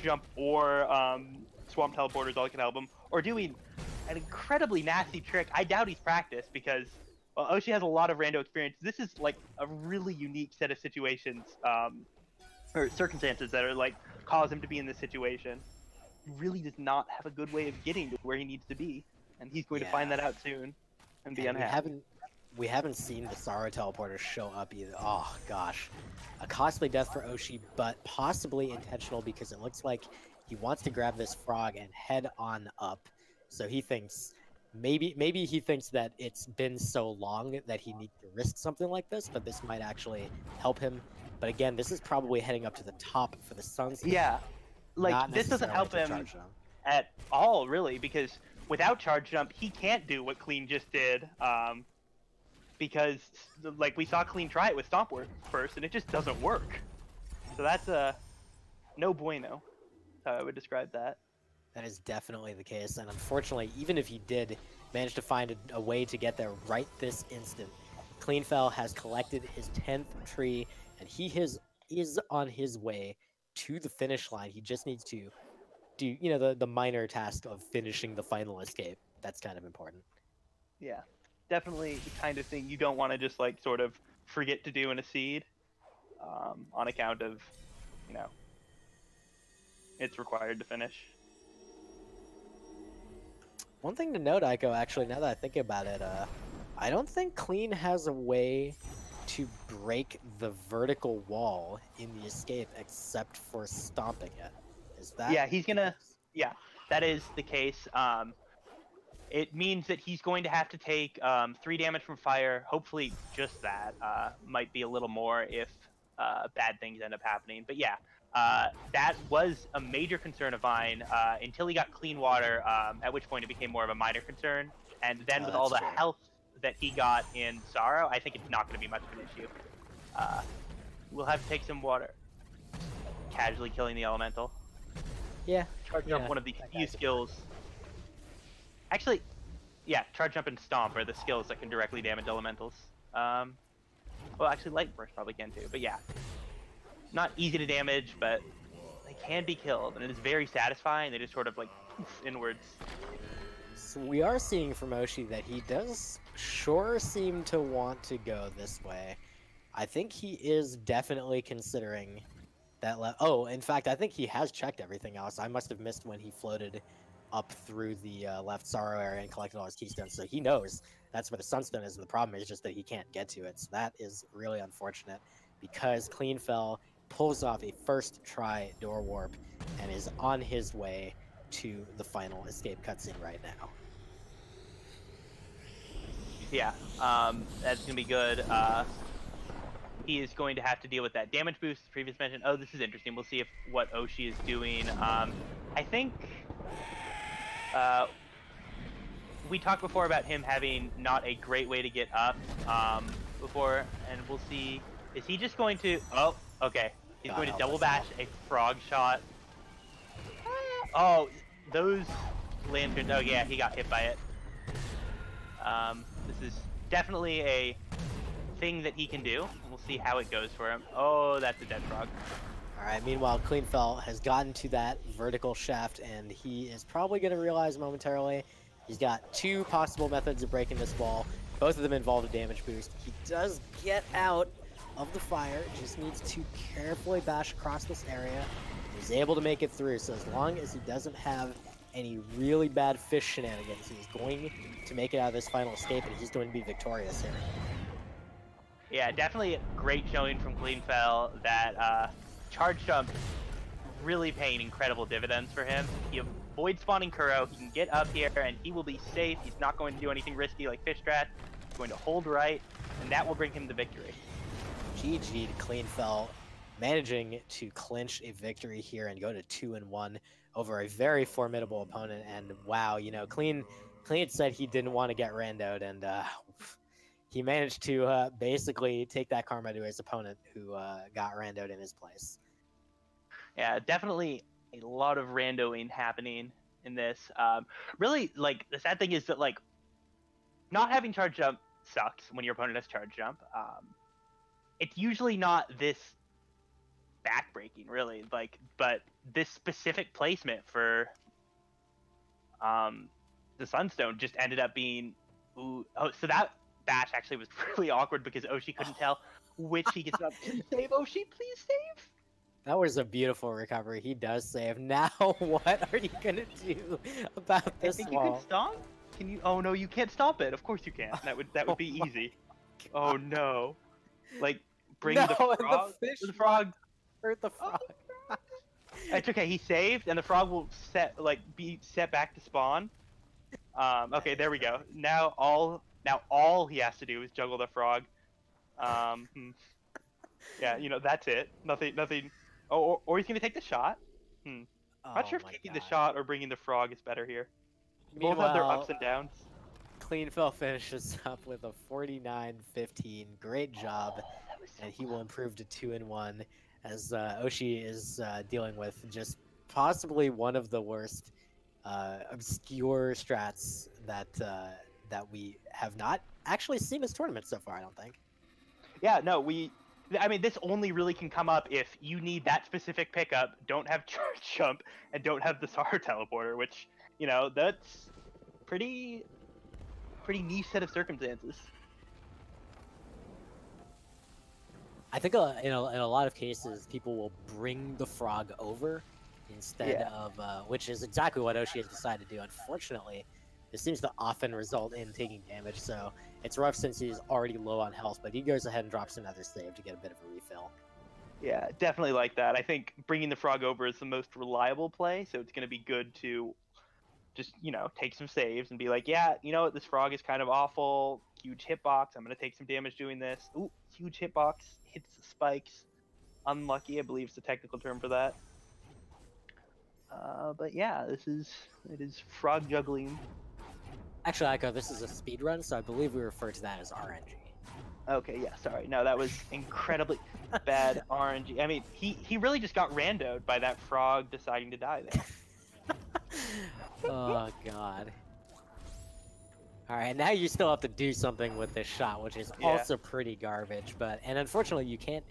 jump or swamp teleporters, all can help him, or doing an incredibly nasty trick. I doubt he's practiced, because Oshi has a lot of rando experience. This is like a really unique set of situations or circumstances that are like cause him to be in this situation. He really does not have a good way of getting to where he needs to be, and he's going to find that out soon and be unhappy. We haven't seen the Sorrow teleporter show up either. Oh gosh, a costly death for Oshi, but possibly intentional, because it looks like he wants to grab this frog and head on up. So he thinks maybe he thinks that it's been so long that he needs to risk something like this, but this might actually help him. But again, this is probably heading up to the top for the Suns. Yeah, like this doesn't help him at all, really, because without charge jump, he can't do what Clean just did. Because like we saw Clean try it with Stomp first, and it just doesn't work. So that's a no bueno. How I would describe that. That is definitely the case, and unfortunately, even if he did manage to find a way to get there right this instant, Cleanfel has collected his 10th tree, and he is on his way to the finish line. He just needs to do, you know, the minor task of finishing the final escape. That's kind of important. Yeah, definitely the kind of thing you don't want to just like sort of forget to do in a seed, on account of, you know, it's required to finish. One thing to note, Ico, actually, now that I think about it, I don't think Clean has a way to break the vertical wall in the escape except for stomping it. Is that? Yeah, he's gonna. Yeah, that is the case. It means that he's going to have to take 3 damage from fire. Hopefully, just that. Might be a little more if bad things end up happening. But yeah, that was a major concern of mine until he got clean water, at which point it became more of a minor concern. And then with all the health that he got in Sorrow, I think it's not going to be much of an issue. We'll have to take some water. Casually killing the elemental. Yeah. Charge jump, one of the few skills. Actually, yeah, charge jump and stomp are the skills that can directly damage elementals. Well, actually, light burst probably can too. But yeah, not easy to damage, but they can be killed, and it is very satisfying. They just sort of like poof inwards. So we are seeing from Oshi that he does sure seem to want to go this way. I think he is definitely considering that. Oh, in fact, I think he has checked everything else. I must have missed when he floated up through the left Sorrow area and collected all his keystones, so he knows that's where the Sunstone is, and the problem is just that he can't get to it. So that is really unfortunate, because Cleanfel pulls off a first try door warp and is on his way to the final escape cutscene right now. Yeah, that's gonna be good. He is going to have to deal with that damage boost previous mention. Oh, this is interesting. We'll see if what Oshi is doing. I think we talked before about him having not a great way to get up before, and we'll see. Is he just going to? Oh, okay. He's going to double bash a frog shot. Oh, those lanterns. Oh yeah, he got hit by it. This is definitely a thing that he can do. We'll see how it goes for him. Oh, that's a dead frog. All right, meanwhile, Cleanfel has gotten to that vertical shaft, and he is probably going to realize momentarily he's got 2 possible methods of breaking this wall. Both of them involve a damage boost. He does get out of the fire, just needs to carefully bash across this area. He's able to make it through, so as long as he doesn't have any really bad fish shenanigans, he's going to make it out of this final escape, and he's going to be victorious here. Yeah, definitely a great showing from Cleanfel. That charge jump really paying incredible dividends for him. He avoids spawning Kuro, he can get up here, and he will be safe. He's not going to do anything risky like fish strat. He's going to hold right, and that will bring him the victory. GG to Cleanfel, managing to clinch a victory here and go to 2-1 over a very formidable opponent. And wow, you know, Clean said he didn't want to get randoed, and he managed to basically take that karma to his opponent, who got randoed in his place. Yeah, definitely a lot of randoing happening in this. Really, like, the sad thing is that, like, not having charge jump sucks when your opponent has charge jump. It's usually not this backbreaking, really, like, but this specific placement for the Sunstone just ended up being, ooh, oh, so that bash actually was really awkward because Oshi couldn't tell which he gets up to save. Oshi, please save. That was a beautiful recovery. He does save. Now, what are you gonna do about this think wall? You can stomp? Can you? Oh no, you can't stop it. Of course you can. That would be easy. Oh no, like bring the frog. The frog hurt the frog. It's okay. He saved, and the frog will be set back to spawn. Okay, there we go. Now all he has to do is juggle the frog. Yeah, you know, that's it. Nothing. Oh, or he's gonna take the shot. Not sure if taking the shot or bringing the frog is better here. Both have their ups and downs. Cleanfel finishes up with a 49-15. Great job, and he will improve to 2-1 as Oshi is dealing with just possibly one of the worst obscure strats that we have not actually seen this tournament so far, I don't think. Yeah, no, I mean, this only really can come up if you need that specific pickup, don't have charge jump, and don't have the Sar teleporter, which, you know, that's pretty niche set of circumstances. I think in a lot of cases, people will bring the frog over instead of, which is exactly what Oshi has decided to do. Unfortunately, this seems to often result in taking damage, so it's rough since he's already low on health, but he goes ahead and drops another save to get a bit of a refill. Yeah, definitely like that. I think bringing the frog over is the most reliable play, so it's going to be good to just, you know, take some saves and be like, yeah, you know what, this frog is kind of awful, huge hitbox, I'm going to take some damage doing this. Ooh, huge hitbox, hits the spikes. Unlucky, I believe is the technical term for that. But yeah, it is frog juggling. Actually, Aiko, this is a speed run, so I believe we refer to that as RNG. Okay, yeah, sorry. No, that was incredibly bad RNG. I mean, he really just got randoed by that frog deciding to die there. Oh, God. Alright, now you still have to do something with this shot, which is also pretty garbage, and unfortunately you can't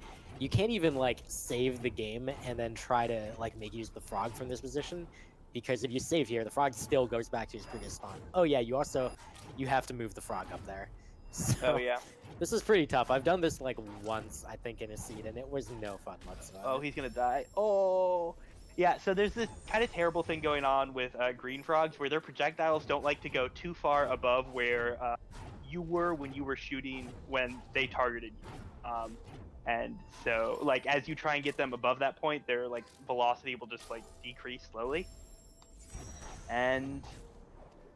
even, like, save the game and then try to, like, make use of the frog from this position. Because if you save here, the frog still goes back to his previous spawn. Oh yeah, you have to move the frog up there. So, oh yeah. This is pretty tough. I've done this like once, I think, in a seed, and it was no fun whatsoever. Oh, he's gonna die. Oh. Yeah, so there's this kind of terrible thing going on with green frogs where their projectiles don't like to go too far above where you were when you were shooting when they targeted you. And so, like, as you try and get them above that point, their, like, velocity will just, like, decrease slowly. And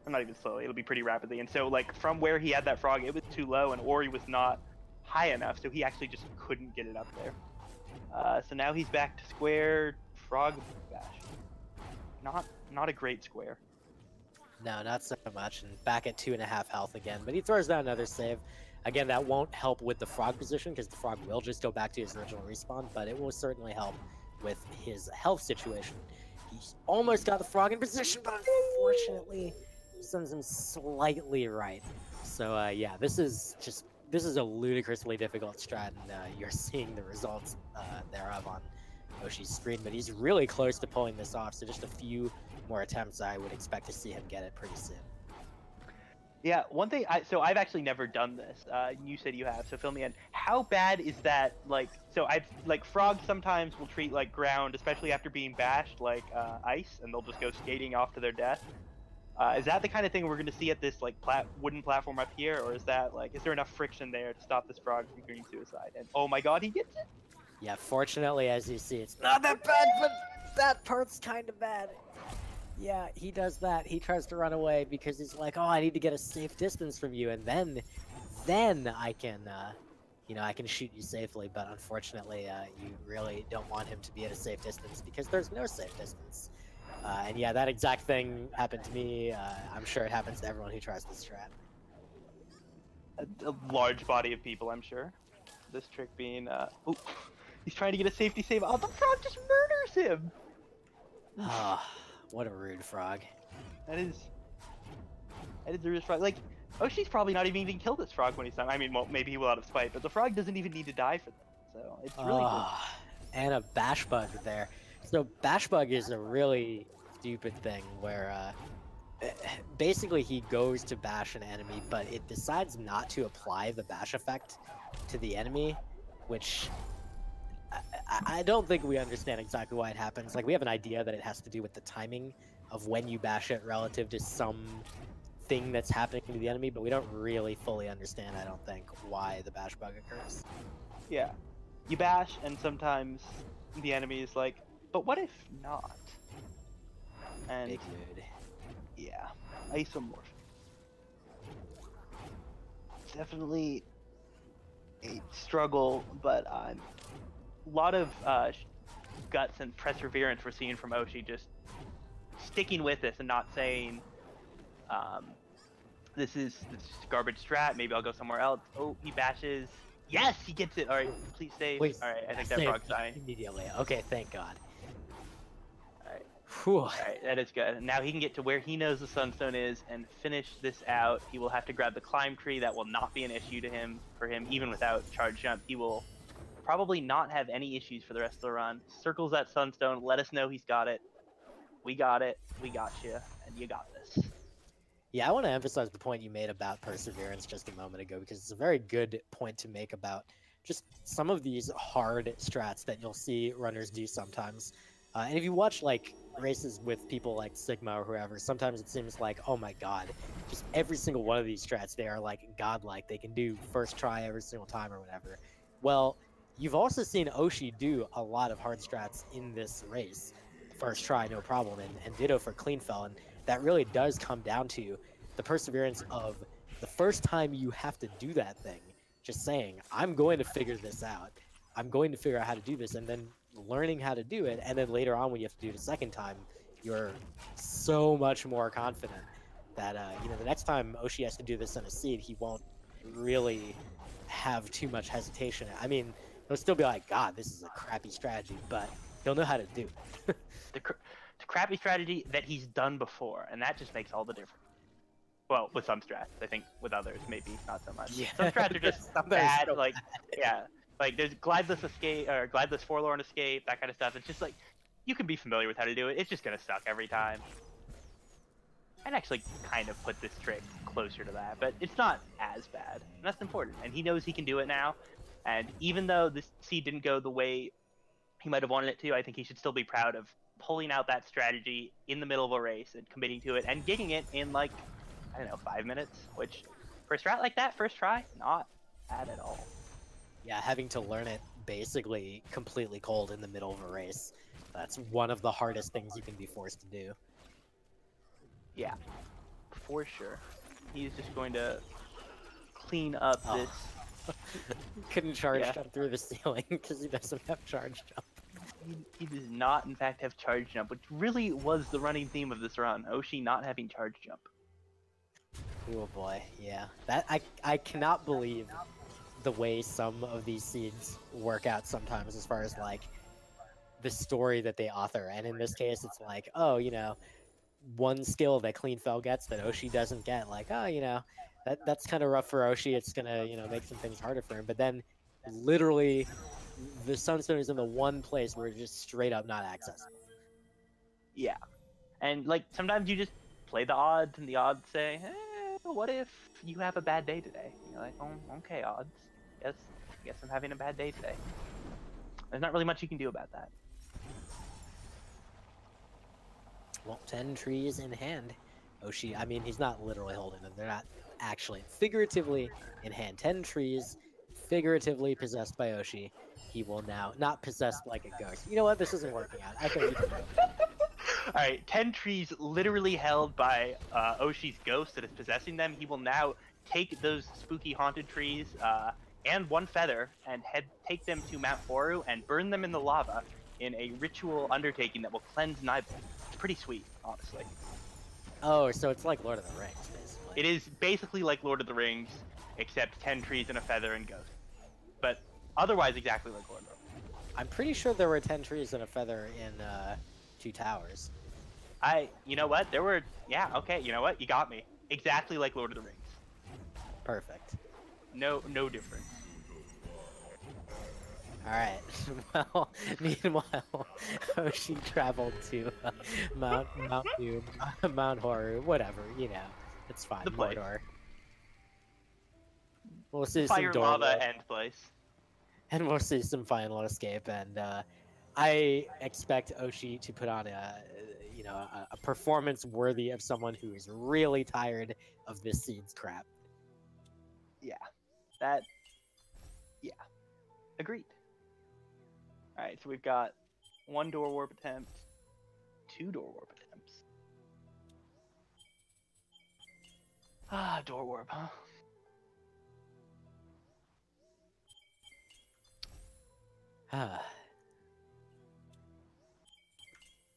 not even slowly, it'll be pretty rapidly. And so, like, from where he had that frog, it was too low, and Ori was not high enough, so he actually just couldn't get it up there. So now he's back to square frog bash. Not a great square. No, not so much, and back at 2.5 health again. But he throws down another save. Again, that won't help with the frog position, because the frog will just go back to his original respawn, but it will certainly help with his health situation. He's almost got the frog in position, but unfortunately sends him slightly right. So yeah, this is a ludicrously difficult strat, and you're seeing the results thereof on Oshi's screen. But he's really close to pulling this off. So just a few more attempts, I would expect to see him get it pretty soon. Yeah, one thing so I've actually never done this. You said you have, so fill me in. How bad is that? Like, so I've like frogs sometimes will treat like ground, especially after being bashed, like ice, and they'll just go skating off to their death. Is that the kind of thing we're going to see at this like wooden platform up here, or is that like is there enough friction there to stop this frog from committing suicide? And oh my God, he gets it! Yeah, fortunately, as you see, it's not that bad, but that part's kind of bad. Yeah, he does that. He tries to run away because he's like, oh, I need to get a safe distance from you, and then I can, you know, I can shoot you safely. But unfortunately, you really don't want him to be at a safe distance because there's no safe distance. And yeah, that exact thing happened to me. I'm sure it happens to everyone who tries this strat. A large body of people, I'm sure. This trick being, oh, he's trying to get a safety save. Oh, the frog just murders him! Ah, what a rude frog. That is a rude frog. Like, Oshi's probably not even kill this frog when he's done. I mean, well, maybe he will out of spite, but the frog doesn't even need to die for that. So it's really good. And a bash bug there. So bash bug is a really stupid thing where basically he goes to bash an enemy, but it decides not to apply the bash effect to the enemy, which I don't think we understand exactly why it happens. Like, we have an idea that it has to do with the timing of when you bash it relative to some thing that's happening to the enemy, but we don't really fully understand, I don't think, why the bash bug occurs. Yeah. You bash, and sometimes the enemy is like, but what if not? And Big mood. yeah, isomorph. Definitely a struggle, but a lot of guts and perseverance we're seeing from Oshi, just sticking with this and not saying, this is garbage strat, maybe I'll go somewhere else. Oh, he bashes. Yes, he gets it. All right, please save. Please, all right, I think that frog's dying. Immediately. Okay, thank God. All right. Whew. All right, that is good. Now he can get to where he knows the Sunstone is and finish this out. He will have to grab the climb tree. That will not be an issue to him, even without charge jump. He will probably not have any issues for the rest of the run. Circles that Sunstone. Let us know he's got it. We got it. We got you, and you got this. Yeah, I want to emphasize the point you made about perseverance just a moment ago, because it's a very good point to make about just some of these hard strats that you'll see runners do sometimes. And if you watch like races with people like Sigma or whoever, sometimes it seems like, oh my God, just every single one of these strats, they are like godlike. They can do first try every single time or whatever. Well, you've also seen Oshi do a lot of hard strats in this race. First try, no problem, and ditto for Cleanfel, and that really does come down to the perseverance of the first time you have to do that thing, just saying, I'm going to figure this out. I'm going to figure out how to do this, and then learning how to do it, and then later on when you have to do it a second time, you're so much more confident that, you know, the next time Oshi has to do this on a seed, he won't really have too much hesitation. I mean, he'll still be like, God, this is a crappy strategy, but he'll know how to do it. the crappy strategy that he's done before, and that just makes all the difference. Well, with some strats, I think with others maybe not so much. Yeah. Some strats are just bad, so like bad. Yeah, like there's glideless escape or glideless forlorn escape, that kind of stuff. It's just like you can be familiar with how to do it. It's just gonna suck every time. I'd actually kind of put this trick closer to that, but it's not as bad, and that's important. And he knows he can do it now. And even though this seed didn't go the way he might have wanted it to, I think he should still be proud of pulling out that strategy in the middle of a race and committing to it and getting it in like, I don't know, 5 minutes, which for a strat like that, first try, not bad at all. Yeah, having to learn it basically completely cold in the middle of a race. That's one of the hardest things you can be forced to do. Yeah, for sure. He's just going to clean up this. Couldn't charge jump through the ceiling because he doesn't have charge jump. He does not, in fact, have charge jump, which really was the running theme of this run. Oshi not having charge jump. Oh boy, yeah. That I cannot believe the way some of these seeds work out sometimes as far as like the story that they author. And in this case, it's like, oh, you know, one skill that Cleanfel gets that Oshi doesn't get. Like, oh, you know, that's kind of rough for Oshi. It's gonna, you know, make some things harder for him. But then, literally, the Sunstone is in the one place where it's just straight up not accessible. Yeah, and like sometimes you just play the odds, and the odds say, well, what if you have a bad day today? You're like, oh, okay, odds. Guess I'm having a bad day today. There's not really much you can do about that. Well, 10 trees in hand. Oshi, I mean, he's not literally holding them. They're not actually, figuratively in hand. 10 trees, figuratively possessed by Oshi. He will now, not possessed like a ghost. You know what? This isn't working out. I think we can go. All right, 10 trees literally held by Oshi's ghost that is possessing them. He will now take those spooky haunted trees and one feather and take them to Mount Horu and burn them in the lava in a ritual undertaking that will cleanse Nibel. It's pretty sweet, honestly. Oh, so it's like Lord of the Rings, basically. It is basically like Lord of the Rings, except 10 trees and a feather and ghost. But otherwise exactly like Lord of the Rings. I'm pretty sure there were 10 trees and a feather in Two Towers. You know what? There were, yeah, okay, you know what? You got me. Exactly like Lord of the Rings. Perfect. No difference. All right. Well, meanwhile, Oshi traveled to Mount Doom, Mount Horu, whatever. You know, it's fine. The place. Mordor. We'll see Fire, some lava, end place. and we'll see some final escape. And I expect Oshi to put on a performance worthy of someone who is really tired of this seed's crap. Yeah. Yeah. Agreed. Alright, so we've got 1 door warp attempt, 2 door warp attempts. Door warp, huh?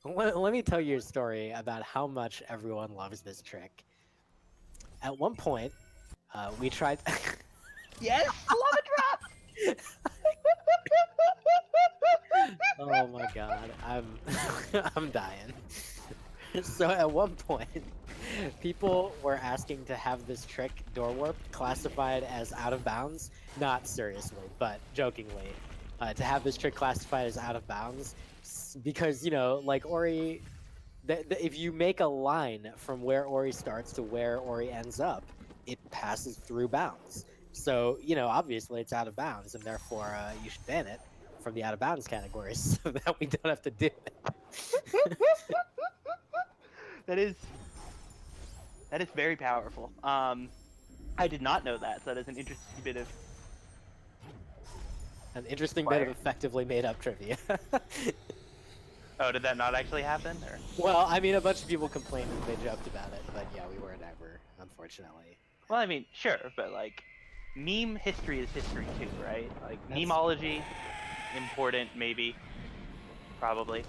Let me tell you a story about how much everyone loves this trick. At one point, we tried... Yes! Lava drop! Oh my god, I'm dying. So at one point, people were asking to have this trick, door warp, classified as out of bounds. Not seriously, but jokingly. To have this trick classified as out of bounds, because, you know, like Ori, if you make a line from where Ori starts to where Ori ends up, it passes through bounds. So, you know, obviously it's out of bounds, and therefore you should ban it from the out of bounds categories so that we don't have to do it. That is very powerful. I did not know that, so that is an interesting bit of... An interesting bit of effectively made up trivia. Oh, did that not actually happen? Or... Well, I mean, a bunch of people complained and they joked about it, but yeah, we weren't ever, unfortunately. Well, I mean, sure, but like, meme history is history too, right? Like, memeology, important, maybe, probably.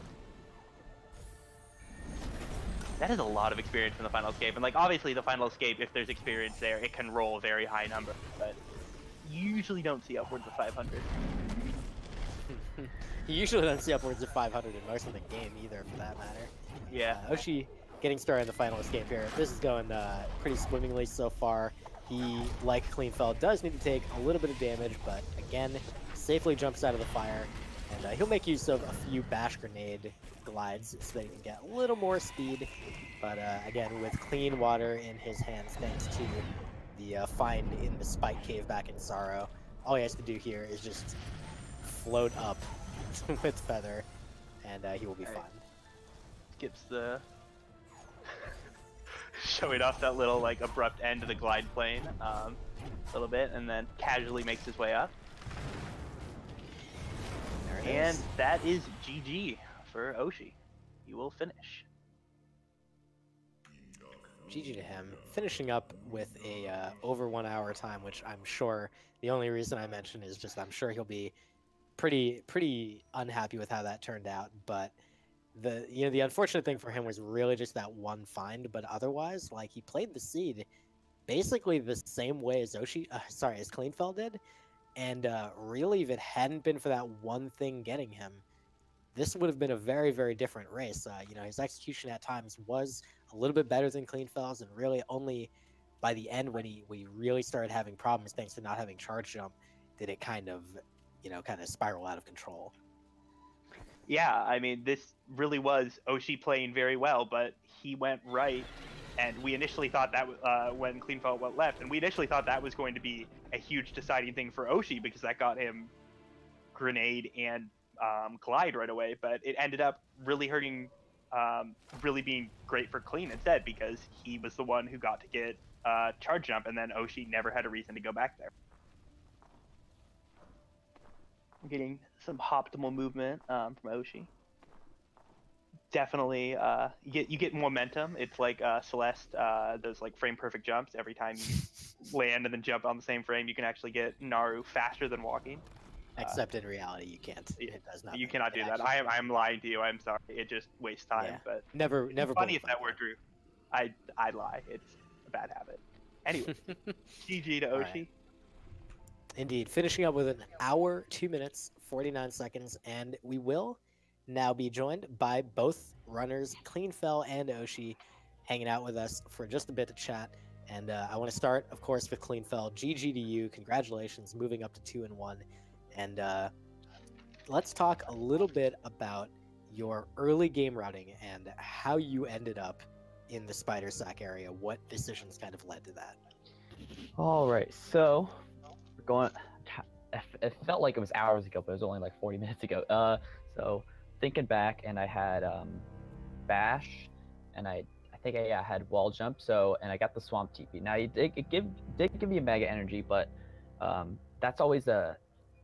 That is a lot of experience in the final escape, and like, obviously the final escape, if there's experience there, it can roll a very high number, but you usually don't see upwards of 500. You usually don't see upwards of 500 in most of the game either, for that matter. Yeah. Oshi getting started in the final escape here. This is going pretty swimmingly so far. He, like Cleanfel, does need to take a little bit of damage, but again, safely jumps out of the fire. And he'll make use of a few bash grenade glides so that he can get a little more speed. But again, with clean water in his hands, thanks to the find in the Spike Cave back in Sorrow, all he has to do here is just float up with Feather, and he will be fine. Skips the... showing off that little, like, abrupt end of the glide plane a little bit, and then casually makes his way up. And that is GG for Oshi. He will finish. GG to him. Finishing up with a over 1 hour time, which I'm sure the only reason I mention is just I'm sure he'll be pretty unhappy with how that turned out. But the unfortunate thing for him was really just that one find. But otherwise, like, he played the seed basically the same way as as Cleanfel did. And really, if it hadn't been for that one thing getting him, this would have been a very, very different race. You know, his execution at times was a little bit better than Cleanfel's, and really only by the end when we really started having problems thanks to not having charge jump did it kind of spiral out of control. Yeah, I mean, this really was Oshi playing very well, but he went right And we initially thought that when Cleanfel went left, and we initially thought that was going to be a huge deciding thing for Oshi because that got him Grenade and Glide right away. But it ended up really hurting, really being great for Clean instead because he was the one who got to get Charge Jump, and then Oshi never had a reason to go back there. I'm getting some optimal movement from Oshi. Definitely, you get momentum. It's like Celeste, those like frame perfect jumps. Every time you land and then jump on the same frame, you can actually get Naru faster than walking. Except in reality, you can't. It does not. You cannot do that. I'm lying to you. I'm sorry. It just wastes time. Yeah. But never. Funny if that were true. I lie. It's a bad habit. Anyway, GG to Oshi. Right. Indeed, finishing up with an hour, 2 minutes, 49 seconds, and we will now be joined by both runners, Cleanfel and Oshi, hanging out with us for just a bit to chat. And I want to start, of course, with Cleanfel. GG to you. Congratulations, moving up to 2-1. And let's talk a little bit about your early game routing and how you ended up in the Spider Sack area. What decisions kind of led to that? All right, so we're going. It felt like it was hours ago, but it was only like 40 minutes ago. So thinking back, and I had Bash, and I think I had Wall Jump. So and I got the Swamp TP. Now it did give me a Mega Energy, but that's always a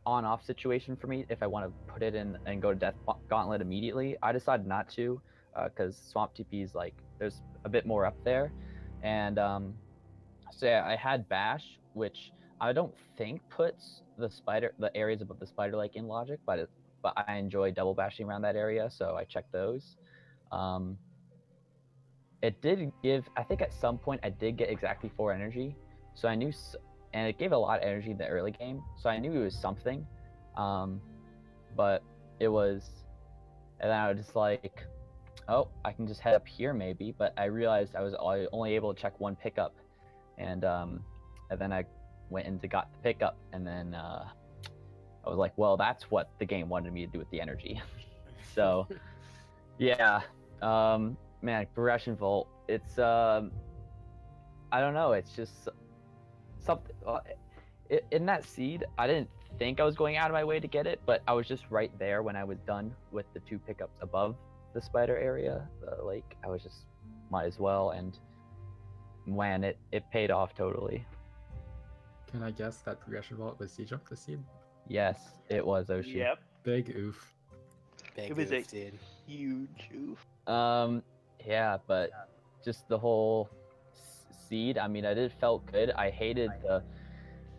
on-off situation for me if I want to put it in and go to Death Gauntlet immediately. I decided not to because Swamp TP is like there's a bit more up there, and so yeah, I had Bash, which I don't think puts the areas above the Spider Lake in logic, but I enjoy double bashing around that area, so I checked those. It did give, I think at some point I did get exactly 4 energy, so I knew. And it gave a lot of energy in the early game, so I knew it was something, but it was, and then I was just like, oh, I can just head up here maybe, but I realized I was only able to check 1 pickup, and then I went and got the pickup, and then I was like, well, that's what the game wanted me to do with the energy. So, yeah, man, Progression Volt, it's, I don't know, it's just something in that seed. I didn't think I was going out of my way to get it, but I was just right there when I was done with the 2 pickups above the spider area, the lake. I was just might as well, and man, it paid off totally. Can I guess that Progression Vault was Siege Up the seed? Yes, it was Oshi. Yep. Big oof. It was a huge oof. Yeah, but just the whole seed, I mean, it felt good. I hated the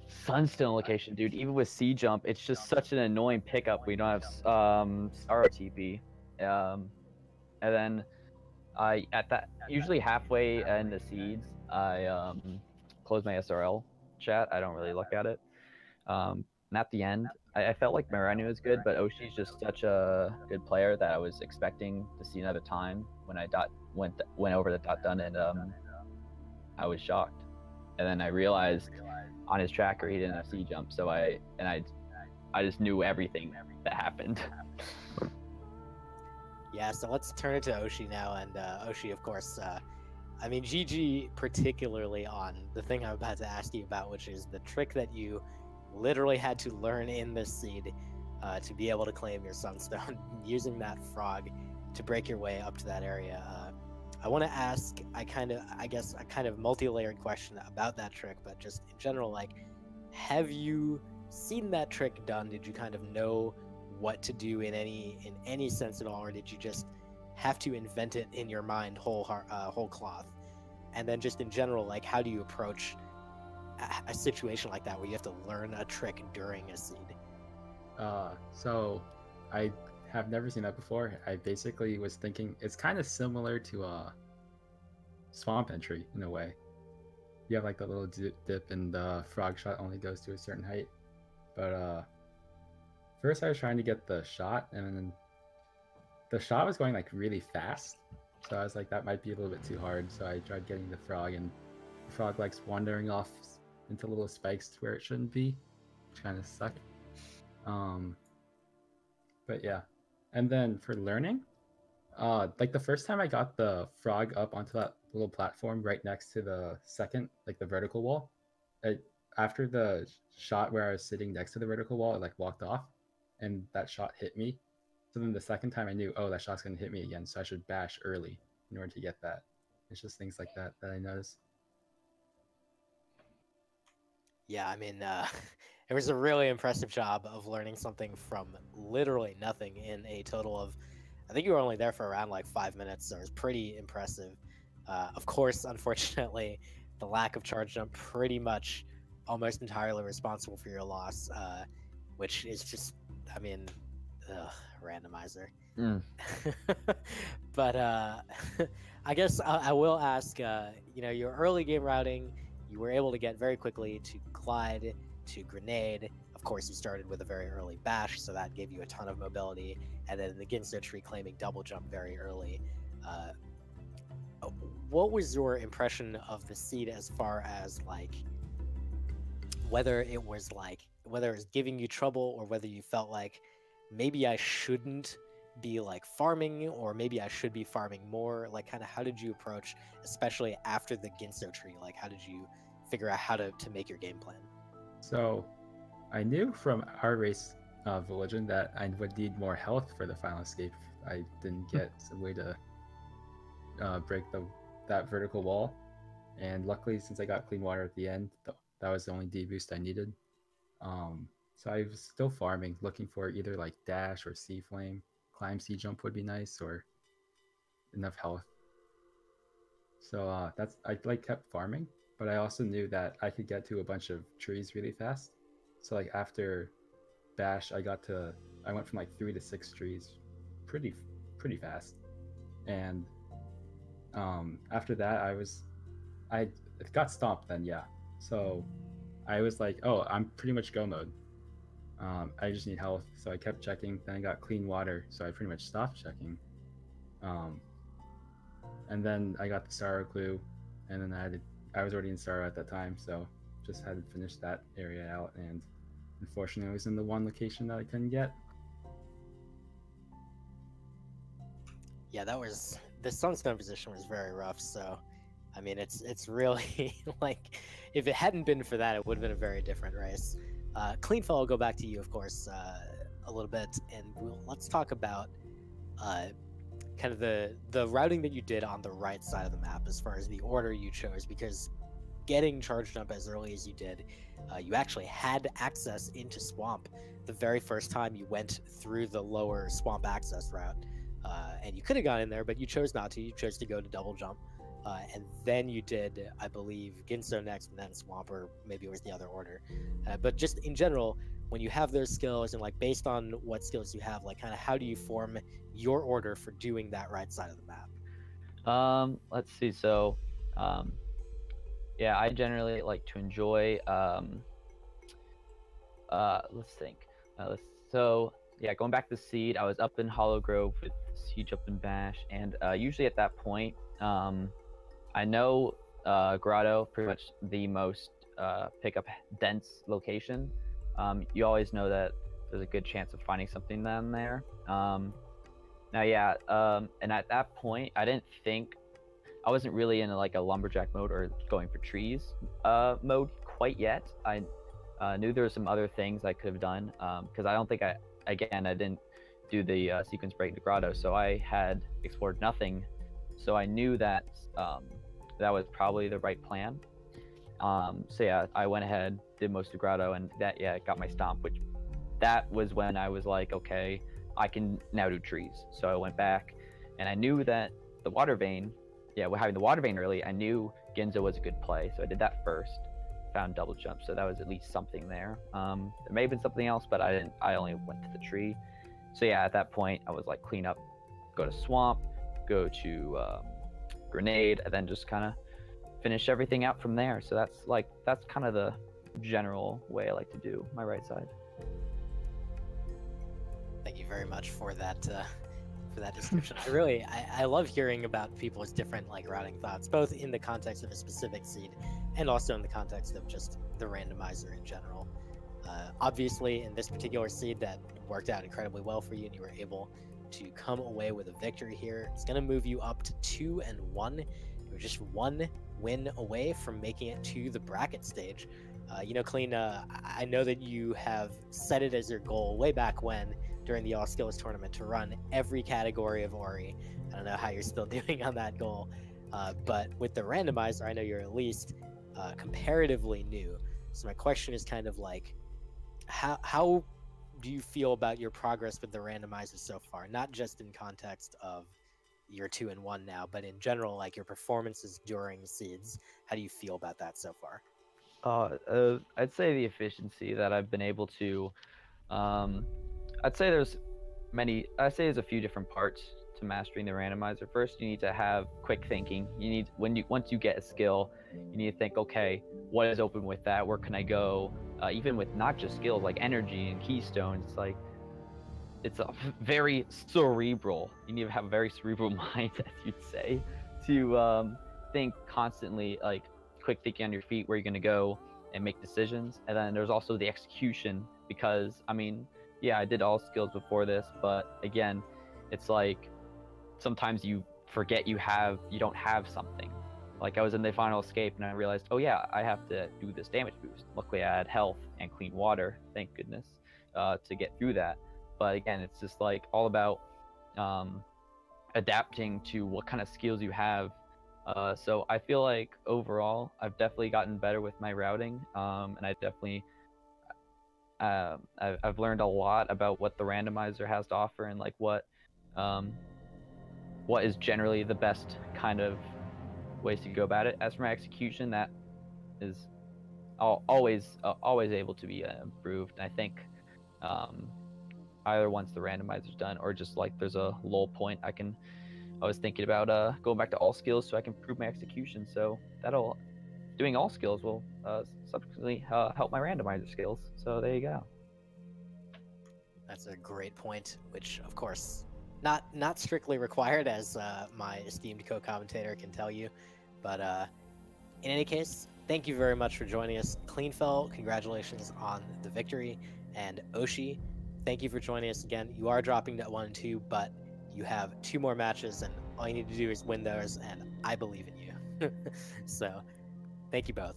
Sunstone location, dude. Even with Sea Jump, it's just such an annoying pickup. We don't have Star TP. And then usually halfway in the seeds, I close my SRL chat. I don't really look at it. And at the end, I felt like Mirani was good, but Oshi's just such a good player that I was expecting to see another time when I went over the done, and I was shocked. And then I realized on his tracker he didn't have Sea Jump, so I just knew everything that happened. Yeah, so let's turn it to Oshi now, and Oshi, of course, I mean, GG particularly on the thing I'm about to ask you about, which is the trick that you literally had to learn in this seed to be able to claim your Sunstone, using that frog to break your way up to that area. I want to ask, I guess a kind of multi-layered question about that trick, but just in general, like, have you seen that trick done? Did you kind of know what to do in any sense at all, or did you just have to invent it in your mind whole cloth? And then just in general, like, how do you approach a situation like that where you have to learn a trick during a seed? So I have never seen that before. I basically was thinking it's kind of similar to a swamp entry in a way. You have like the little dip, and the frog shot only goes to a certain height. But first I was trying to get the shot, and then the shot was going like really fast. So I was like, that might be a little bit too hard. So I tried getting the frog, and the frog likes wandering off into little spikes where it shouldn't be, which kind of sucked. But yeah. And then for learning, like the first time I got the frog up onto that little platform right next to the second, like the vertical wall. After the shot where I was sitting next to the vertical wall, it like walked off, and that shot hit me. So then the second time I knew, oh, that shot's gonna hit me again, so I should bash early in order to get that. It's just things like that that I noticed. Yeah, I mean, it was a really impressive job of learning something from literally nothing in a total of, I think you were only there for around like 5 minutes, so it was pretty impressive. Of course, unfortunately, the lack of charge jump pretty much almost entirely responsible for your loss, which is just, I mean, randomizer. But I guess I will ask, you know, your early game routing, you were able to get very quickly to Glide, to Grenade. Of course, you started with a very early bash, so that gave you a ton of mobility. And then the Ginso tree claiming double jump very early. What was your impression of the seed as far as like whether it was giving you trouble, or whether you felt like maybe I shouldn't be like farming, or maybe I should be farming more? Like, kind of how did you approach, especially after the Ginso tree, like how did you figure out how to make your game plan? So I knew from our race of religion that I would need more health for the final escape. I didn't get a way to break that vertical wall, and luckily, since I got clean water at the end, that was the only D boost I needed. So I was still farming, looking for either like dash or C flame. Climb C jump would be nice, or enough health. So I like kept farming, but I also knew that I could get to a bunch of trees really fast. So like after bash, I went from like 3 to 6 trees pretty fast. And after that, I got stomped then, yeah. So I was like, oh, I'm pretty much go mode. I just need health, so I kept checking. Then I got clean water, so I pretty much stopped checking. And then I got the Sorrow Clue, and then I was already in Sorrow at that time, so just had to finish that area out. And unfortunately, I was in the one location that I couldn't get. Yeah, the Sunstone position was very rough. So, I mean, it's really like, if it hadn't been for that, it would have been a very different race. Cleanfel, I'll go back to you, of course, a little bit, and let's talk about kind of the routing that you did on the right side of the map as far as the order you chose, because getting charge jump as early as you did, you actually had access into Swamp the very first time you went through the lower Swamp access route, and you could have gone in there, but you chose not to. You chose to go to double jump. And then you did, I believe, Ginso next, and then Swamp, or maybe it was the other order. But just in general, when you have those skills, and like based on what skills you have, like kind of how do you form your order for doing that right side of the map? Let's see. So, yeah, I generally like to enjoy. Let's think. So yeah, going back to seed, I was up in Hollow Grove with Siege up in Bash, and usually at that point, I know Grotto, pretty much the most pickup dense location. You always know that there's a good chance of finding something down there. Now, yeah, and at that point, I wasn't really in like a lumberjack mode or going for trees mode quite yet. I knew there were some other things I could have done, because I don't think I didn't do the sequence break to Grotto, so I had explored nothing. So I knew that that was probably the right plan. So yeah, I went ahead, did most of Grotto, and that, yeah, got my stomp, which that was when I was like, okay, I can now do trees. So I went back, and I knew that the water vein, yeah, having the water vein early, I knew Ginso was a good play. So I did that first, found double jump. So that was at least something there. There may have been something else, but I only went to the tree. So yeah, at that point, I was like, clean up, go to Swamp, go to Grenade, and then just kind of finish everything out from there. So that's kind of the general way I like to do my right side. Thank you very much for that description. I love hearing about people's different like routing thoughts, both in the context of a specific seed and also in the context of just the randomizer in general. Obviously, in this particular seed, that worked out incredibly well for you, and you were able to come away with a victory here. It's going to move you up to 2-1. It We're just one win away from making it to the bracket stage. Clean, I know that you have set it as your goal way back when during the All Skills tournament to run every category of Ori. I don't know how you're still doing on that goal, but with the randomizer, I know you're at least comparatively new. So my question is kind of like, how do you feel about your progress with the randomizer so far? Not just in context of you're 2-1 now, but in general, like your performances during seeds. How do you feel about that so far? I'd say the efficiency that I've been able to. I'd say there's a few different parts to mastering the randomizer. First, you need to have quick thinking. You need once you get a skill, you need to think, okay, what is open with that? Where can I go? Even with not just skills like energy and keystones, it's a very cerebral. You need to have a very cerebral mind, as you'd say, to think constantly, like quick thinking on your feet, where you're gonna go and make decisions. And then there's also the execution, because I mean, yeah, I did all skills before this, but again, it's like sometimes you forget you don't have something. Like I was in the final escape and I realized, oh yeah, I have to do this damage boost. Luckily I had health and clean water, thank goodness, to get through that. But again, it's just like all about adapting to what kind of skills you have. So I feel like overall I've definitely gotten better with my routing, and I definitely I've learned a lot about what the randomizer has to offer, and like what is generally the best kind of ways to go about it. As for my execution, that is always able to be improved. And I think either once the randomizer's done, or just like there's a lull point, I was thinking about going back to all skills so I can improve my execution. So doing all skills will subsequently help my randomizer skills. So there you go. That's a great point, which of course not strictly required, as my esteemed co-commentator can tell you. But in any case, thank you very much for joining us. Cleanfel, congratulations on the victory. And Oshi, thank you for joining us again. You are dropping to 1-2, but you have 2 more matches, and all you need to do is win those, and I believe in you. So, thank you both.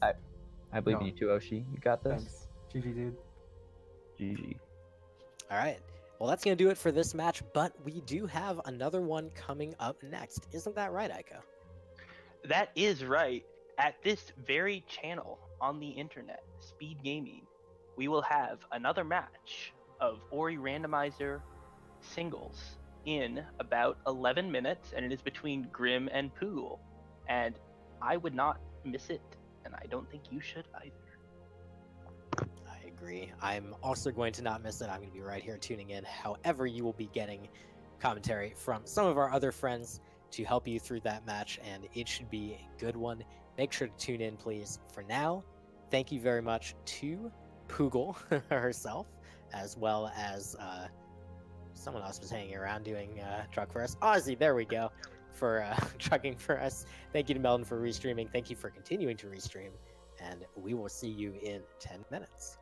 I believe in you too, Oshi. You got this. Thanks. GG, dude. GG. All right. Well, that's going to do it for this match, but we do have another one coming up next. Isn't that right, Aiko? That is right. At this very channel on the internet, Speed Gaming, we will have another match of Ori Randomizer singles in about 11 minutes, and it is between Grim and Poogle. And I would not miss it, and I don't think you should either. I agree. I'm also going to not miss it. I'm going to be right here tuning in. However, you will be getting commentary from some of our other friends to help you through that match, and it should be a good one. Make sure to tune in, please. For now, thank you very much to Poogle herself, as well as someone else was hanging around doing truck for us. Ozzy, there we go, for trucking for us. Thank you to Meldon for restreaming. Thank you for continuing to restream, and we will see you in 10 minutes.